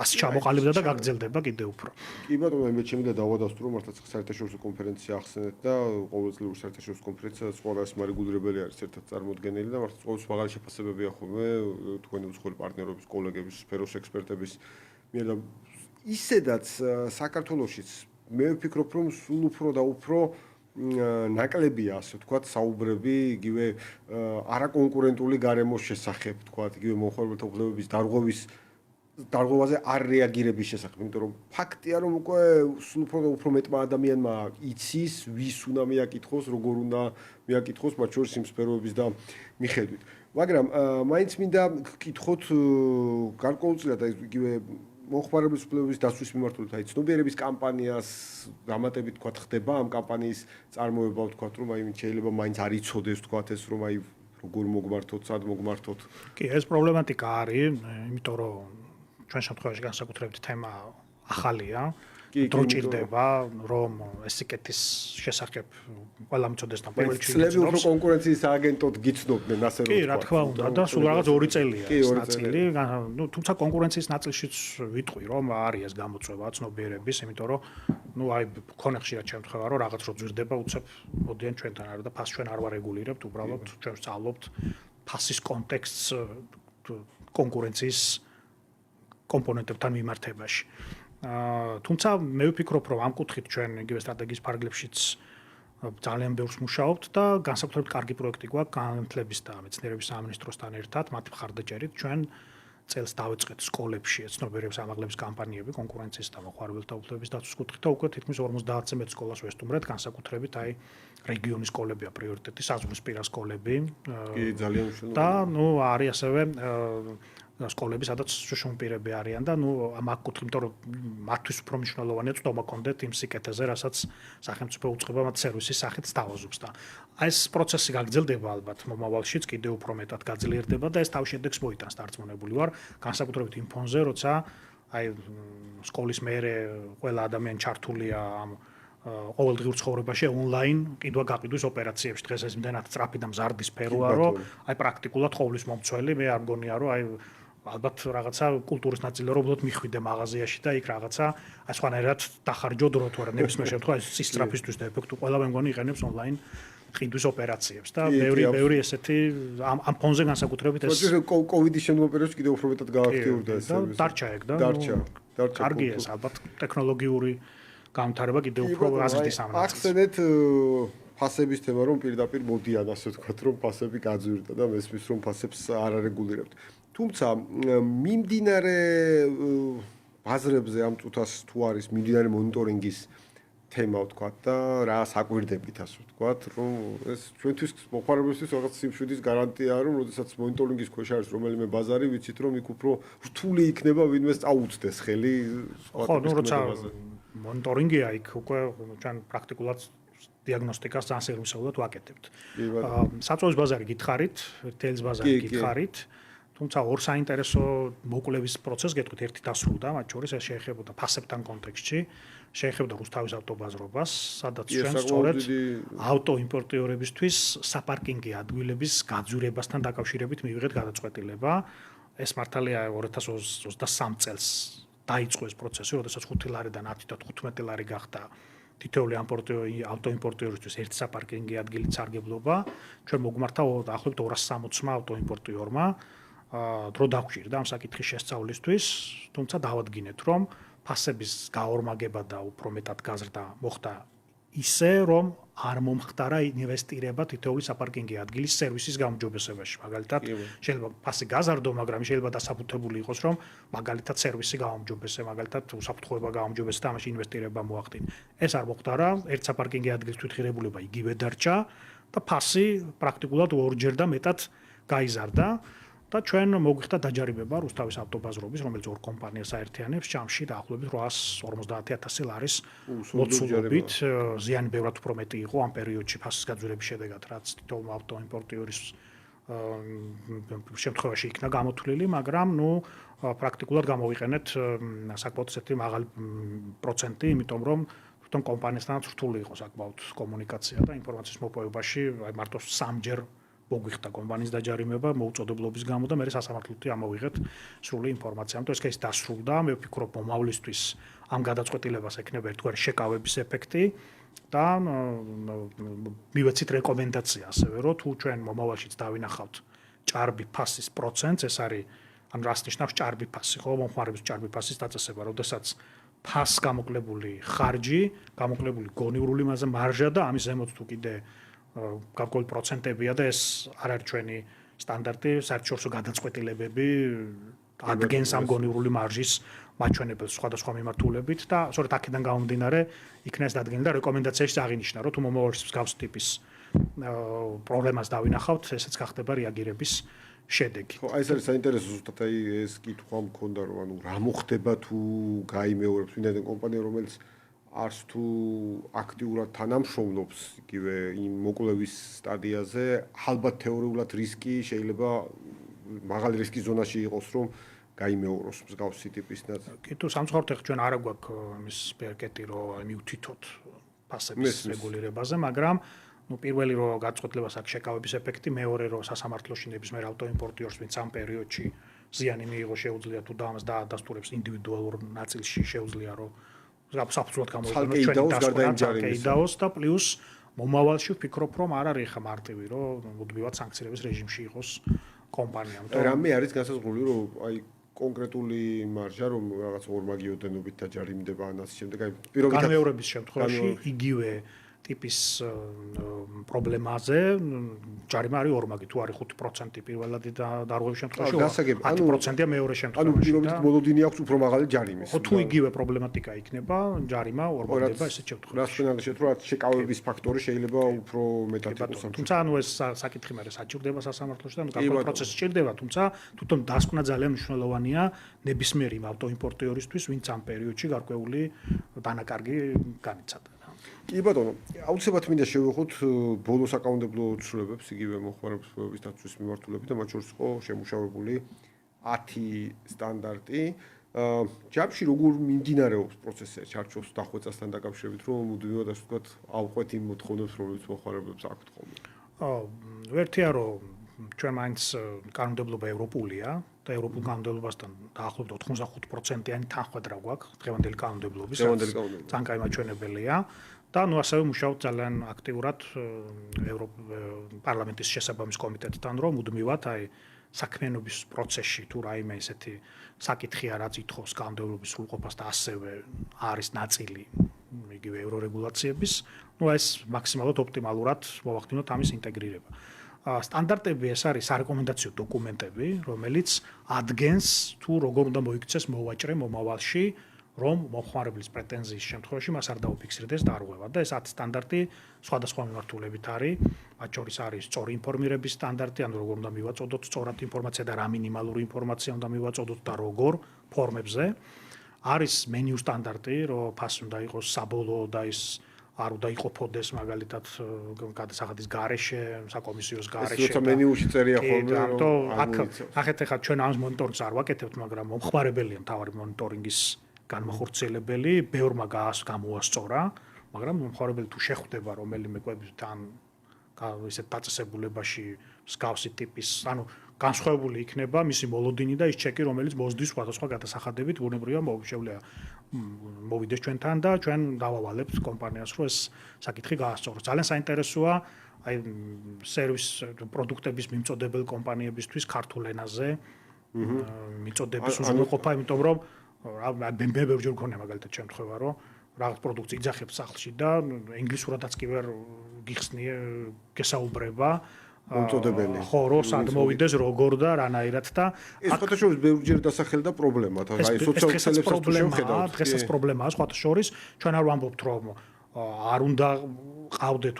ასე ჩამოყალიბდა და გაგრძელდება კიდევ უფრო. კი ბატონო, მე ჩემი და დავადასტურო, რომ მართლაც საერთაშორისო კონფერენცია ახსენეთ და ყოველწლიური საერთაშორისო კონფერენცია სხვა რეგულირებელი არის ერთად წარმოდგენილი და მართლაც ყოველთვის მაღალი შეფასებებია ხოლმე თქვენი უცხოელი პარტნიორების, კოლეგების, სფეროს ექსპერტების მიერ და ისედაც საქართველოშიც მე ვფიქრობ, რომ სულ უფრო და უფრო ნაკლებია ასე ვთქვათ საუბრები იგივე არაკონკურენტული გარემოს შესახებ ვთქვათ იგივე მომხმარებელთა უფლებების დარღვევაზე არ რეაგირების შესახებ, იმიტომ რომ ფაქტია რომ უკვე სულ უფრო და უფრო მეტმა ადამიანმა იცის ვის უნდა მიაკითხოს, როგორ უნდა მიაკითხოს, მათ შორის იმ სფეროების და მიხედვით. მაგრამ მაინც მინდა გკითხოთ გარკვეულწილად აი იგივე მომხმარებლის უფლებების დაცვის მიმართულებით აი ცნობიერების კამპანიას დამატებით თქვა ხდება ამ კამპანიის წარმოება ვთქვა რომ აი შეიძლება მაინც არ იცოდეს ვთქვა ეს რომ აი როგორ მოგმართოთ, სად მოგმართოთ. კი, ეს პრობლემატიკა არის, იმიტომ რომ ჩვენ შემთხვევაში განსაკუთრებით თემა ახალია. დრო ჭირდება რომ ეს სიკეთის შესახებ ყველა მწოდეს და პირველ რიგში ცლები უფრო კონკურენციის აგენტოდ გიცნობდნენ ასე რომ კი, რა თქმა უნდა და სულ რაღაც 2 წელია ეს ნაწილი. ნუ თუმცა კონკურენციის ნაწილშიც ვიტყვი რომ არის ეს გამოწვევა ცნობიერების, იმიტომ რომ ნუ აი მქონე ხშირად შემთხვევა რომ რაღაც რო ზრდება უცებ მოდიან ჩვენთან არა და ფასს ჩვენ არ ვარეგულირებთ, უბრალოდ ჩვენ ვსწავლობთ ფასის კონტექსტს კონკურენციის კომპონენტებთან მიმართებაში. თუმცა მე ვფიქრობ, რომ ამ კუთხით ჩვენ იგივე სტრატეგიის ფარგლებშიც ძალიან ბევრს მუშაობთ და განსაკუთრებით კარგი პროექტი გვაქვს განათლების და მეცნიერების სამინისტროსთან ერთად, მათი მხარდაჭერით ჩვენ წელს დავიწყეთ სკოლებში ცნობიერების ამაღლების კამპანიები კონკურენციის და მომხმარებელთა უფლებების დაცვის კუთხით და უკვე თითქმის 50-ზე მეტ სკოლას ვესტუმრეთ, განსაკუთრებით აი რეგიონის სკოლებია პრიორიტეტი, საზღვრისპირა სკოლები. კი, ძალიან უშუალო. და ნუ არის ასევე სკოლები, სადაც შრომპირები არიან და ნუ ამ კუთხით, იმიტომ რომ მათთვის უფრო მნიშვნელოვანია წვდომა კონდეთ იმ სიკეთეზე, რასაც სახელმწიფო უწყება მათ სერვისის სახით სთავაზობს და აი ეს პროცესი გაგრძელდება ალბათ მომავალშიც კიდევ უფრო მეტად გაძლიერდება და ეს თავის შედეგს მოიტანს დარწმუნებული ვარ, განსაკუთრებით იმ ფონზე, როცა აი სკოლის მერე ყველა ადამიანი ჩართულია ამ ყოველდღიურ ცხოვრებაში ონლაინ ყიდვა-გაყიდვის ოპერაციებში. დღეს ეს იმდენად სწრაფი და მზარდი სფეროა, რომ აი პრაქტიკულად ყოვლის მომცველი მე არ მგონია, რომ აი ალბათ რაღაცა კულტურის ნაწილი რომ უბრალოდ მიხვიდე მაღაზიაში და იქ რაღაცა აი სხვანაირად დახარჯო დრო თუ არა ნებისმიერ შემთხვევაში სისწრაფისთვის და ეფექტუ ყველა მე მგონი იყენებს ონლაინ ყიდვის ოპერაციებს და ბევრი ესეთი ამ ფონზე განსაკუთრებით ეს კოვიდის შემდგომ პერიოდში კიდევ უფრო მეტად გააქტიურდა ეს სერვისი. დარჩა ეგ და კარგია ეს ალბათ ტექნოლოგიური განვითარება კიდევ უფრო აზრდის ამ ნაწილს. ახსენეთ ფასების თემა რომ პირდაპირ მოდიან ასე ვთქვათ რომ ფასები გაძვირდა და მესმის რომ ფასებს არ არეგულირებთ. თუმცა მიმდინარე ბაზრებზე ამ წუთას თუ არის მიმდინარე მონიტორინგის თემა ვთქვათ და რა საკვირდებით ასე ვთქვათ რომ ეს ჩვენთვის მოხარებისთვის რაღაც სიმშვიდის გარანტიაა რომ როდესაც მონიტორინგის ქვეშ არის რომელიმე ბაზარი ვიცით რომ იქ უფრო რთული იქნება ვინმე წაუწდეს ხელი სხვა ტექნოლოგიაზე. მონიტორინგია იქ უკვე ჩვენ პრაქტიკულად დიაგნოსტიკას ძალიან სერიოზულად ვაკეთებთ. საწვავის ბაზარი გითხარით, თელს ბაზარი გითხარით. თუმცა ორ საინტერესო მოკვლევის პროცესს გეტყვით, ერთი დასრულდა, მათ შორის ეს შეეხებოდა ფასებთან კონტექსტში, შეეხებოდა რუსთავის ავტობაზრობას, სადაც ჩვენ სწორედ ავტოიმპორტიორებისთვის საპარკინგი ადგილების გაძვირებასთან დაკავშირებით მივიღეთ გადაწყვეტილება. ეს მართალია 2023 წელს დაიწყო ეს პროცესი, როდესაც 5 ლარიდან 10-15 ლარი გახდა თითოეული ავტოიმპორტიორისთვის ერთი საპარკინგი ადგილით სარგებლობა. ჩვენ მოგვმართა დაახლოებით 260 ავტოიმპორტიორმა დრო დაგვჭირდა ამ საკითხის შესწავლისთვის, თუმცა დავადგინეთ, რომ ფასების გაორმაგება და უფრო მეტად გაზრდა მოხდა ისე, რომ არ მომხდარა ინვესტირება თითოეული საპარკინგი ადგილის სერვისის გაუმჯობესებაში. მაგალითად, შეიძლება ფასი გაზარდო, მაგრამ შეიძლება დასაბუთებული იყოს, რომ მაგალითად სერვისი გაუმჯობესე, მაგალითად უსაფრთხოება გაუმჯობესე და ამაში ინვესტირება მოახდინა. ეს არ მოხდარა, ერთ საპარკინგი ადგილის თვითღირებულება იგივე დარჩა და ფასი პრაქტიკულად ორჯერ და მეტად გაიზარდა. და ჩვენ მოგვიხდა დაჯარიმება რუსთავის ავტობაზრობის, რომელიც ორ კომპანიას აერთიანებს, ჯამში დაახლოებით 850.000 ლარის მოცულობით. ზიანი ბევრად უფრო მეტი იყო ამ პერიოდში ფასის გაძვირების შედეგად, რაც თითოეულ ავტოიმპორტიორის შემთხვევაში იქნა გამოთვლილი, მაგრამ პრაქტიკულად გამოვიყენეთ საკმაოდ ესეთი მაღალი პროცენტი, იმიტომ რომ თვითონ კომპანიასთანაც რთული იყო საკმაოდ კომუნიკაცია და ინფორმაციის მოპოვებაში, მარტო 3ჯერ მოგვიხდა კომპანიის დაჯარიმება მოუწოდებლობის გამო და მე სასამართლოთი ამოვიღეთ სრული ინფორმაცია. ამიტომ ეს კეისი დასრულდა. მე ვფიქრობ, მომავლისთვის ამ გადაწყვეტილებას ექნება ერთგვარი შეკავების ეფექტი და მივეცით რეკომენდაცია ასევე, რომ თუ ჩვენ მომავალშიც დავინახავთ ჭარბი ფასის პროცენტს, ეს არის ან რას ნიშნავს ჭარბი ფასი, ხო, მომხმარების ჭარბი ფასის დაწესება, როდესაც ფას გამოკლებული ხარჯი, გამოკლებული გონივრული მარჟა და ამის ზემოთ თუ კიდე გარკვეული პროცენტებია და ეს არ არის ჩვენი სტანდარტი, საერთაშორისო გადაწყვეტილებები ადგენს ამ გონივრული მარჟის მაჩვენებელს სხვადასხვა მიმართულებით და სწორედ აქედან გამომდინარე იქნა ეს დადგენილი და რეკომენდაციაში აღინიშნა, რომ თუ მომავალში მსგავს ტიპის პრობლემას დავინახავთ, ესეც გახდება რეაგირების შედეგი. ხო, აი ეს არის საინტერესო ზუსტად აი ეს კითხვა მქონდა, რომ ანუ რა მოხდება თუ გაიმეორებს ვინაიდან კომპანია, რომელიც არც თუ აქტიურად თანამშრომლობს იგივე იმ მოკვლევის სტადიაზე, ალბათ თეორიულად რისკი შეიძლება მაღალი რისკის ზონაში იყოს, რომ გაიმეოროს მსგავსი ტიპის ნაწილი. კი, თუ სამწუხაროდ ახლა ჩვენ არ აგვაქვს იმის პერკეტი, რომ მივთითოთ ფასების რეგულირებაზე, მაგრამ პირველი რომ გადაწყვეტილებას აქვს შეკავების ეფექტი, მეორე რომ სასამართლოში ნებისმიერ ავტოიმპორტიორს, ვინც ამ პერიოდში ზიანი მიიღო, შეუძლია თუ და ამას დაადასტურებს ინდივიდუალურ ნაწილში შეუძლია რომ საფუძვლად გამოვიყენოს ჩვენი დასკვნა და პლუს მომავალში ვფიქრობ, რომ არ არის ხა მარტივი, რომ მუდმივად სანქციების რეჟიმში იყოს კომპანია. რამე არის განსაზღვრული, რომ აი კონკრეტული მარჟა, რომ რაღაც ორმაგიოდენობით დაჯარიმდება ანას შემდეგ, აი პირობითად განმეორების შემთხვევაში იგივე ტიპის პრობლემაზე ჯარიმა არის ორმაგი, თუ არის 5% პირველადი დარღვევის შემთხვევაში, 10%-ია მეორე შემთხვევაში. ანუ პირობითად მოლოდინი აქვს უფრო მაღალი ჯარიმის. თუ იგივე პრობლემატიკა იქნება, ჯარიმა ორმაგდება ესეთ შემთხვევაში. რას თქვენ აღნიშნეთ, რომ შეკავების ფაქტორი შეიძლება უფრო მეტად იყოს. თუმცა ანუ ეს საკითხი მე საჭირდება სასამართლოში და გარკვეული პროცესი სჭირდება, თუმცა თვითონ დასკვნა ძალიან მნიშვნელოვანია ნებისმიერი ავტოიმპორტიორისთვის, ვინც ამ პერიოდში გარკვეული დანაკარგი განიცადა. კი ბატონო, აუცილებლად მინდა შევეხოთ ბოლო საკანონმდებლო ცვლილებებს იგივე მოხმარების დაცვის მიმართულებით და მათ შორის იყო შემუშავებული 10 სტანდარტი. ჯამში როგორ მიმდინარეობს პროცესი ჩარჩოს დახვეწასთან დაკავშირებით, რომ მუდმივად ასე ვთქვათ, ავყვეთ იმ მოთხოვნებს, რომელიც მოხმარებებს აქვთ ხოლმე. ერთია რომ ჩვენ მაინც კანონმდებლობა ევროპულია და ევროპულ კანონმდებლობასთან დაახლოებით 85%-იანი თანხმდრა გვაქვს დღევანდელი კანონმდებლობის. ძალიან კაი მაჩვენებელია. და ასევე მუშაობთ ძალიან აქტიურად პარლამენტის შესაბამის კომიტეტთან, რომ მუდმივად აი საქმიანობის პროცესში თუ რაიმე ესეთი საკითხია, რაც ითხოვს კანონმდებლობის სრულყოფას და ასევე არის ნაწილი იგივე ევრორეგულაციების, ეს მაქსიმალურად ოპტიმალურად მოვახდინოთ ამის ინტეგრირება. სტანდარტები ეს არის სარეკომენდაციო დოკუმენტები, რომელიც ადგენს თუ როგორ უნდა მოიქცეს მოვაჭრე მომავალში, რომ მომხმარებლის პრეტენზიის შემთხვევაში მას არ დაუფიქსირდეს დარღვევა და ეს 10 სტანდარტი სხვადასხვა მიმართულებით არის. მათ შორის არის სწორი ინფორმირების სტანდარტი, ანუ როგორ უნდა მივაწოდოთ სწორად ინფორმაცია და რა მინიმალური ინფორმაცია უნდა მივაწოდოთ და როგორ ფორმებზე. არის მენიუ სტანდარტი, რომ ფასი უნდა იყოს საბოლოო და ის არ უნდა იყოფოდეს მაგალითად გადასახადის გარეშე, საკომისიოს გარეშე. ეს როცა მენიუში წერია ხოლმე, რომ აქ ნახეთ ახლა ჩვენ ამ მონიტორინგს არ ვაკეთებთ, მაგრამ მომხმარებელია მთავარი მონიტორინგის განმახორციელებელი, ბევრმა გამოასწორა, მაგრამ მომხმარებელი თუ შეხვდება რომელიმე კვებთან ისეთ დაწესებულებაში მსგავსი ტიპის, ანუ განსხვავებული იქნება მისი მოლოდინი და ის ჩეკი, რომელიც მოსდის სხვადასხვა გადასახადებით, ბუნებრივია შეუძლია მოვიდეს ჩვენთან და ჩვენ დავავალებთ კომპანიას, რომ ეს საკითხი გაასწოროს. ძალიან საინტერესოა აი სერვის პროდუქტების მიმწოდებელ კომპანიებისთვის ქართულ ენაზე მიწოდების უზრუნველყოფა, იმიტომ რომ მე ბევრჯერ მქონია მაგალითად შემთხვევა, რომ რაღაც პროდუქტი იძახებს სახლში და ინგლისურადაც კი ვერ გიხსნია გესაუბრება მომწოდებელი. ხო, რო სად მოვიდეს, როგორ და რანაირად და ეს ხოთაშორის ბევრჯერ დასახელდა პრობლემა, აი სოციალურ ქსელებსაც თუ შევხედავთ. დღესაც პრობლემაა ხოთაშორის, ჩვენ არ ვამბობთ რომ არ უნდა ყავდეთ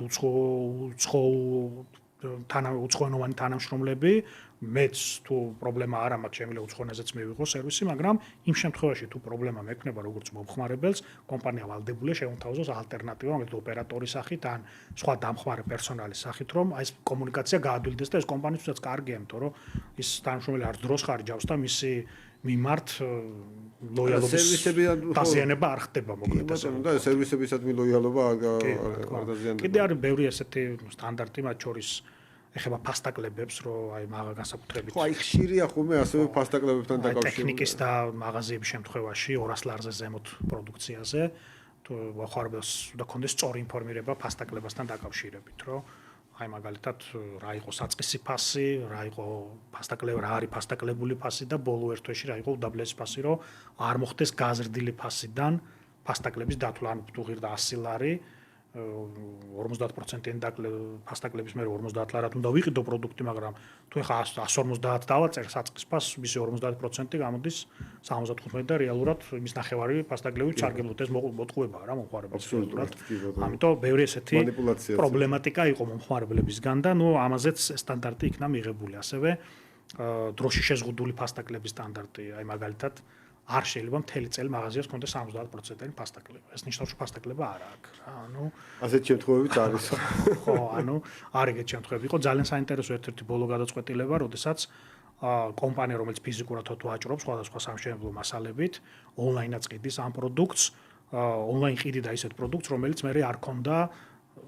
უცხოენოვანი თანამშრომლები, მეც თუ პრობლემა არ აქვს, შემიძლია უცხოენაზეც მივიღო სერვისი, მაგრამ იმ შემთხვევაში თუ პრობლემა მექნება როგორც მომხმარებელს, კომპანია ვალდებულია შეუნთავაზოს ალტერნატივა, მაგალითად ოპერატორის სახით ან სხვა დამხმარე პერსონალის სახით, რომ აი ეს კომუნიკაცია გაადვილდეს და ეს კომპანიისთვისაც კარგია, იმიტომ რომ ის თანამშრომელი არ დროს ხარჯავს და მისი მიმართ ლოიალობის დაზიანება არ ხდება მოკლედ ასე. და სერვისებისადმი ლოიალობა არ დაზიანდება. კიდე არის ბევრი ესეთი სტანდარტი, მათ შორის ეხება ფასტაკლებებს, რომ აი მაღალ განსაკუთრებით. ხო, აი ხშირია ხოლმე ასევე ფასტაკლებებთან დაკავშირებული. ტექნიკის და მაღაზიების შემთხვევაში 200 ლარზე ზემოთ პროდუქციაზე თუ მოხარბელს და კონდეს სწორი ინფორმირება ფასტაკლებასთან დაკავშირებით, რომ აი მაგალითად რა იყო საწყისი ფასი, რა იყო ფასტაკლები, რა არის ფასტაკლებული ფასი და ბოლო ერთ თვეში რა იყო უდაბლესი ფასი, რომ არ მოხდეს გაზრდილი ფასიდან ფასტაკლების დათვლა, ანუ თუ ღირდა 100 ლარი 50%-იანი ფასტაკლების მე 50 ლარად უნდა ვიყიდო პროდუქტი, მაგრამ თუ ეხა 150 დავაწერ საწყის ფასს, მისი 50% გამოდის 75 და რეალურად იმის ნახევარი ფასტაკლები ჩარგებლოთ, ეს მოტყუებაა რა მომხმარებელს. ამიტომ ბევრი ესეთი პრობლემატიკა იყო მომხმარებლებისგან და ნუ ამაზეც სტანდარტი იქნა მიღებული. ასევე დროში შეზღუდული ფასტაკლების სტანდარტი, აი მაგალითად არ შეიძლება მთელი წელი მაღაზიას კონდეს 70%-იანი ფასტაკლება. ეს ნიშნავს, რომ ფასტაკლება არ აქვს რა. ანუ ასეთ შემთხვევებიც არის. ხო, ანუ არ ეგეთ შემთხვევები იყო. ძალიან საინტერესო ერთ-ერთი ბოლო გადაწყვეტილება, როდესაც კომპანია, რომელიც ფიზიკურად თუ აჭრობს სხვადასხვა სამშენებლო მასალებით, ონლაინაც ყიდის ამ პროდუქტს, ონლაინ ყიდიდა ისეთ პროდუქტს, რომელიც მე არ ქონდა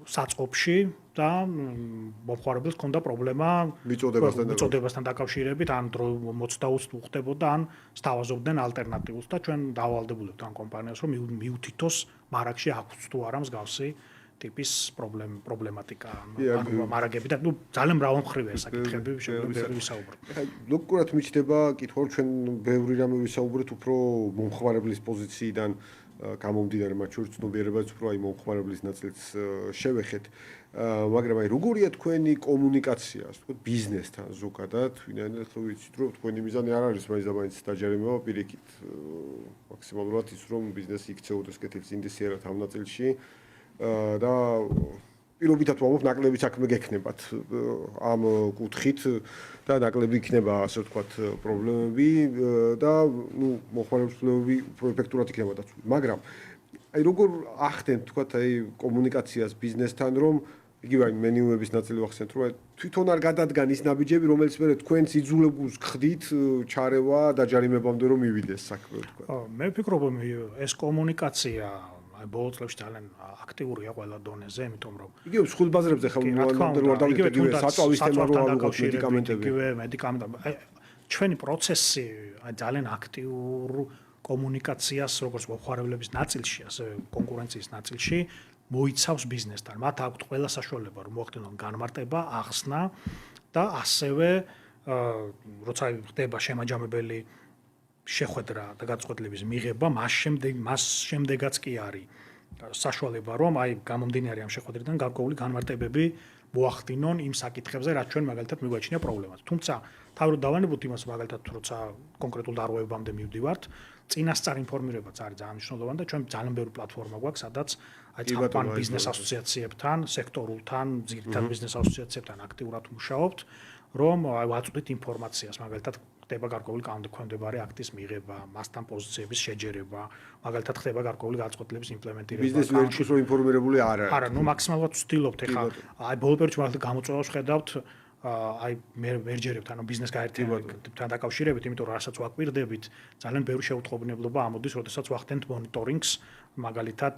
საწყობში და მომხმარებელს ქონდა პრობლემა მიწოდებასთან დაკავშირებით, ან დრო მოცდაუს უხდებოდა, ან სთავაზობდნენ ალტერნატიულს და ჩვენ დავალდებულებთ ამ კომპანიას, რომ მიუთითოს მარაგში აქვს თუ არა მსგავსი ტიპის პრობლემატიკა, ანუ მარაგები და ნუ ძალიან მრავალმხრივია საკითხები, შეგვიძლია ვისაუბროთ. ლოგიკურად მიჩნდება კითხვა, რომ ჩვენ ბევრი რამე ვისაუბრეთ უფრო მომხმარებლის პოზიციიდან გამომდინარე, მათ შორის ცნობიერებაც უფრო აი მომხმარებლის ნაწილს შევეხეთ. მაგრამ აი როგორია თქვენი კომუნიკაცია, ასე ვთქვათ, ბიზნესთან ზოგადად, ვინაიდან ხო ვიცით, რომ თქვენი მიზანი არ არის მაინც და მაინც დაჯერება პირიქით მაქსიმალურად ის, რომ ბიზნესი იქცეოდეს კეთილსინდისიერად ამ ნაწილში და პირობითად ვამბობ, ნაკლები საქმე გექნებათ ამ კუთხით და ნაკლები იქნება, ასე ვთქვათ, პრობლემები და ნუ მოხმარებელები უფრო ეფექტურად იქნება დაცული. მაგრამ აი როგორ ახდენთ, ვთქვათ, აი კომუნიკაციას ბიზნესთან, რომ იგივე აი მენიუების ნაწილი ვახსენეთ, რომ თვითონ არ გადადგან ის ნაბიჯები, რომელიც მე თქვენს იძულებულს გხდით ჩარევა და ჯარიმებამდე რომ მივიდეს საქმე, ვთქვათ. მე ვფიქრობ, ეს კომუნიკაცია ბოლო წლებში ძალიან აქტიურია ყველა დონეზე, იმიტომ რომ იგივე სხვილ ბაზრებზე ხა ვარ დავიდეთ იგივე საწავის თემა რო ალგოთ მედიკამენტები. იგივე მედიკამენტები. ჩვენი პროცესი ძალიან აქტიურ კომუნიკაციას, როგორც მომხმარებლების ნაწილში, ასე კონკურენციის ნაწილში მოიცავს ბიზნესთან. მათ აქვთ ყველა საშუალება, რომ მოახდინონ განმარტება, ახსნა და ასევე როცა ხდება შემაჯამებელი შეხვედრა და გადაწყვეტილების მიღება, მას შემდეგაც კი არის საშუალება, რომ აი გამომდინარე ამ შეხვედრიდან გარკვეული განმარტებები მოახდინონ იმ საკითხებზე, რაც ჩვენ მაგალითად მიგვაჩნია პრობლემად. თუმცა თავად დავანებოთ იმას, მაგალითად, როცა კონკრეტულ დარღვევებამდე მივდივართ, წინასწარ ინფორმირებაც არის ძალიან მნიშვნელოვანი და ჩვენ ძალიან ბევრი პლატფორმა გვაქვს, სადაც აი წამყვან ბიზნეს ასოციაციებთან, სექტორულთან, ძირითად ბიზნეს ასოციაციებთან აქტიურად მუშაობთ, რომ აი ვაწვდით ინფორმაციას, მაგალითად ხდება გარკვეული კანონმდებლობარი აქტის მიღება, მასთან პოზიციების შეჯერება, მაგალითად ხდება გარკვეული გაწყვეტილების იმპლემენტირება. ბიზნესი ვერ ჭირს რომ ინფორმირებული არ არის. არა, ნუ მაქსიმალურად ვცდილობთ ეხლა აი ბოლო პერიოდში მაგალითად გამოწვევას ვხედავთ აი მე ვერჯერებთ ანუ ბიზნეს გაერთიანებთან დაკავშირებით, იმიტომ რომ რასაც ვაკვირდებით, ძალიან ბევრი შეუწყობინებლობა ამოდის, როდესაც ვახდენთ მონიტორინგს, მაგალითად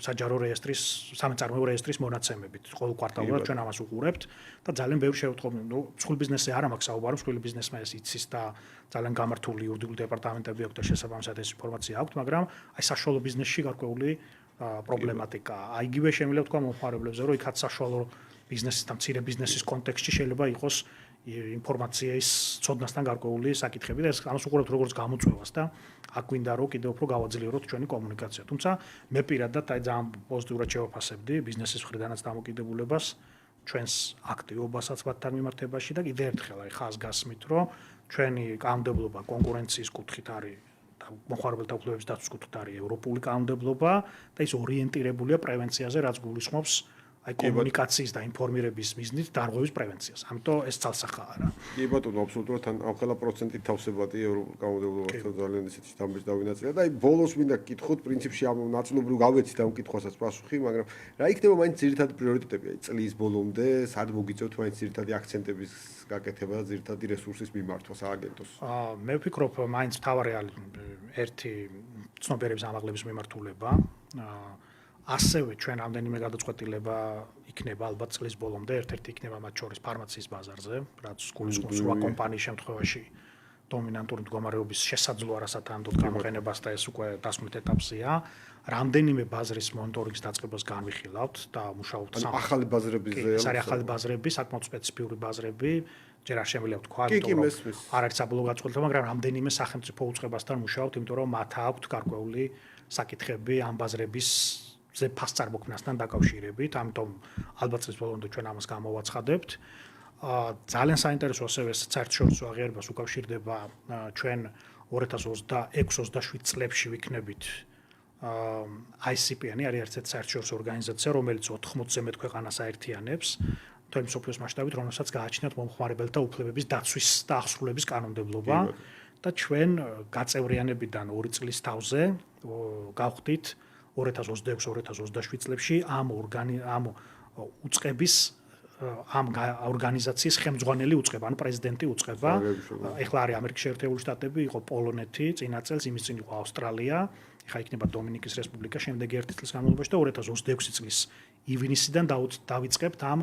საჯარო რეესტრის, სამწარმოო რეესტრის მონაცემებით. ყოველ კვარტალურად ჩვენ ამას უყურებთ და ძალიან ბევრი შეუწყობინებობა. ნუ მსხვილ ბიზნესზე არ მაქვს საუბარი, მსხვილ ბიზნესმა ეს იცის და ძალიან გამართული იურიდიული დეპარტამენტები აქვს და შესაბამისად ეს ინფორმაცია აქვს, მაგრამ აი საშუალო ბიზნესში გარკვეული პრობლემატიკა. აი იგივე შემიძლია თქვა მომხმარებლებზე, რომ იქაც საშუალო ბიზნესის და მცირე ბიზნესის კონტექსტში შეიძლება იყოს ინფორმაციის ცოდნასთან გარკვეული საკითხები და ეს ამას უყურებთ როგორც გამოწვევას და აქ გვინდა რომ კიდევ უფრო გავაძლიეროთ ჩვენი კომუნიკაცია. თუმცა მე პირადად აი ძალიან პოზიტიურად შევაფასებდი ბიზნესის მხრიდანაც დამოკიდებულებას, ჩვენს აქტივობასაც მათთან მიმართებაში და კიდევ ერთხელ აი ხაზს გასმით, რომ ჩვენი კანონმდებლობა კონკურენციის კუთხით არის და მომხმარებელთა უფლებების დაცვის კუთხით არის ევროპული კანონმდებლობა და ის ორიენტირებულია პრევენციაზე, რაც გულისხმობს აი კომუნიკაციის და ინფორმირების მიზნით დარღვევის პრევენციას. ამიტომ ეს ცალსახაა რა. კი ბატონო, აბსოლუტურად ამ ყველა პროცენტით თავსებადი ევროპულ კანონმდებლობასთან ძალიან ისეთი დამბეჭ დავინაწილე და აი ბოლოს მინდა გკითხოთ, პრინციპში ამ ნაწილობრივ გავეცით ამ კითხვასაც პასუხი, მაგრამ რა იქნება მაინც ძირითადი პრიორიტეტები აი წლის ბოლომდე, სად მოგიწევთ მაინც ძირითადი აქცენტების გაკეთება და ძირითადი რესურსის მიმართვა სააგენტოს? მე ვფიქრობ, მაინც მთავარი ერთი ცნობიერების ამაღლების მიმართულება. ასევე ჩვენ რამდენიმე გადაწყვეტილება იქნება ალბათ წლის ბოლომდე, ერთ-ერთი იქნება მათ შორის ფარმაციის ბაზარზე, რაც გულისხმობს 8 კომპანიის შემთხვევაში დომინანტური მდგომარეობის შესაძლოა რასათანადოდ გამოყენებას და ეს უკვე დასმით ეტაპზეა. რამდენიმე ბაზრის მონიტორინგის დაწყებას განვიხილავთ და მუშაობთ ახალი ბაზრებიზე. ეს არის ახალი ბაზრები, საკმაოდ სპეციფიური ბაზრები, ჯერ არ შემიძლია ვთქვა, იმიტომ რომ არ არის საბოლოო გაწყვეტილება, მაგრამ რამდენიმე სახელმწიფო უწყებასთან მუშაობთ, იმიტომ რომ მათ აქვთ გარკვეული საკითხები ამ ბაზრების ზე ფასწარმოქმნასთან დაკავშირებით, ამიტომ ალბათ წლის ბოლომდე ჩვენ ამას გამოვაცხადებთ. ძალიან საინტერესო ასევე საერთაშორისო აღიარებას უკავშირდება ჩვენ 2026-27 წლებში ვიქნებით ICP-ანი არის ერთ-ერთი საერთაშორისო ორგანიზაცია, რომელიც 80-ზე მეტ ქვეყანას აერთიანებს, მთელი მსოფლიოს მასშტაბით, რომელსაც გააჩნიათ მომხმარებელთა უფლებების დაცვის და აღსრულების კანონმდებლობა და ჩვენ გაწევრიანებიდან 2 წლის თავზე გავხდით 2026-2027 წლებში ამ უწყების ამ ორგანიზაციის ხელმძღვანელი უწყება, ანუ პრეზიდენტი უწყება. ეხლა არის ამერიკის შეერთებული შტატები, იყო პოლონეთი, წინა წელს იმის წინ იყო ავსტრალია, ეხლა იქნება დომინიკის რესპუბლიკა შემდეგი 1 წლის განმავლობაში და 2026 წლის ივნისიდან დავიწყებთ ამ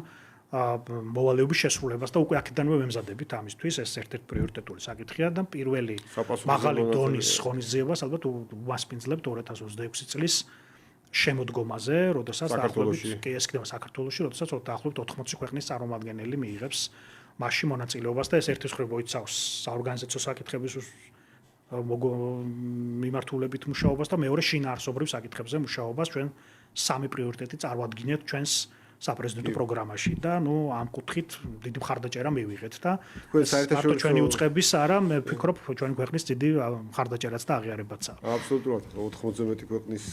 მოვალეობის შესრულებას და უკვე აქედანვე ვემზადებით ამისთვის, ეს ერთ-ერთი პრიორიტეტული საკითხია და პირველი მაღალი დონის ღონისძიებას ალბათ ვასპინძლებთ 2026 წლის შემოდგომაზე, როდესაც დაახლოებით კი ეს იქნება საქართველოში, როდესაც დაახლოებით 80 ქვეყნის წარმომადგენელი მიიღებს მასში მონაწილეობას და ეს ერთის მხრივ მოიცავს საორგანიზაციო საკითხების მიმართულებით მუშაობას და მეორე შინაარსობრივ საკითხებზე მუშაობას. ჩვენ სამი პრიორიტეტი წარვადგინეთ ჩვენს საპრეზიდენტო პროგრამაში და ნუ ამ კუთხით დიდი მხარდაჭერა მივიღეთ და საერთაშორისო ჩვენი უწყების არა, მე ვფიქრობ ჩვენი ქვეყნის დიდი მხარდაჭერაც და აღიარებაც აქვს. აბსოლუტურად 80-ზე მეტი ქვეყნის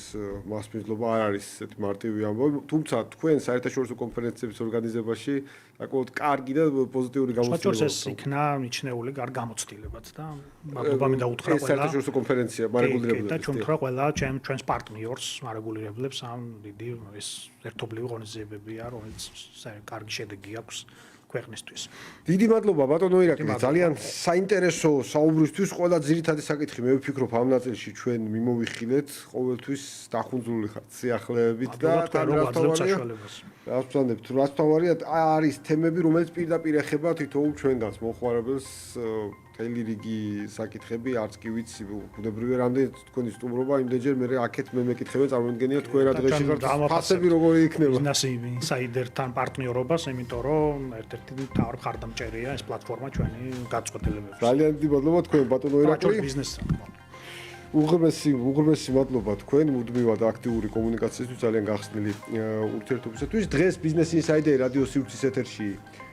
მასპინძლობა არ არის ესეთი მარტივი ამბავი, თუმცა თქვენ საერთაშორისო კონფერენციების ორგანიზებაში საკმაოდ კარგი და პოზიტიური გამოცდილება. საერთაშორისო ეს იქნა მიჩნეული კარგი გამოცდილებაც და მადლობა მინდა უთხრა ყველა საერთაშორისო კონფერენცია მარეგულირებლებს. და ჩვენ ვთქვა ყველა ჩვენს პარტნიორს მარეგულირებლებს ამ დიდი ეს ერთობლივი ღონისძიებებია, რომელიც კარგი შედეგი აქვს ქვეყნისთვის. დიდი მადლობა ბატონო ირაკლი, ძალიან საინტერესო საუბრისთვის. ყველა ძირითადი საკითხი მე ვფიქრობ ამ ნაწილში ჩვენ მიმოვიხილეთ, ყოველთვის დახუნძურული ხართ სიახლეებით და რაც თავარია არის თემები, რომელიც პირდაპირ ეხება თითოეულ ჩვენგანს მომხმარებელს მთელი რიგი საკითხები, არც კი ვიცი, ბუნებრივია რამდენი თქვენი სტუმრობა, იმდენჯერ მე აქეთ მე მეკითხები წარმოვიდგენია თქვენ რა დღეში ხართ, ფასები როგორი იქნება? ბიზნეს ინსაიდერთან პარტნიორობას, იმიტომ რომ ერთ-ერთი მთავარი მხარდამჭერია ეს პლატფორმა ჩვენი გაწყვეტილებებში. ძალიან დიდი მადლობა თქვენ ბატონო ირაკლი. ბიზნესთან. უღრმესი მადლობა თქვენ მუდმივად აქტიური კომუნიკაციისთვის, ძალიან გახსნილი ურთიერთობისათვის. დღეს ბიზნეს ინსაიდერი რადიო სივრცის ეთერში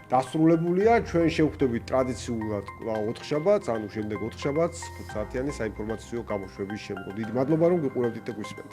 დასრულებულია. ჩვენ შევხვდებით ტრადიციულად 4 შაბათს, ანუ შემდეგ 4 შაბათს 5 საათიანი საინფორმაციო გამოშვების შემდგომ. დიდი მადლობა რომ გიყურებდით და გვისმენთ.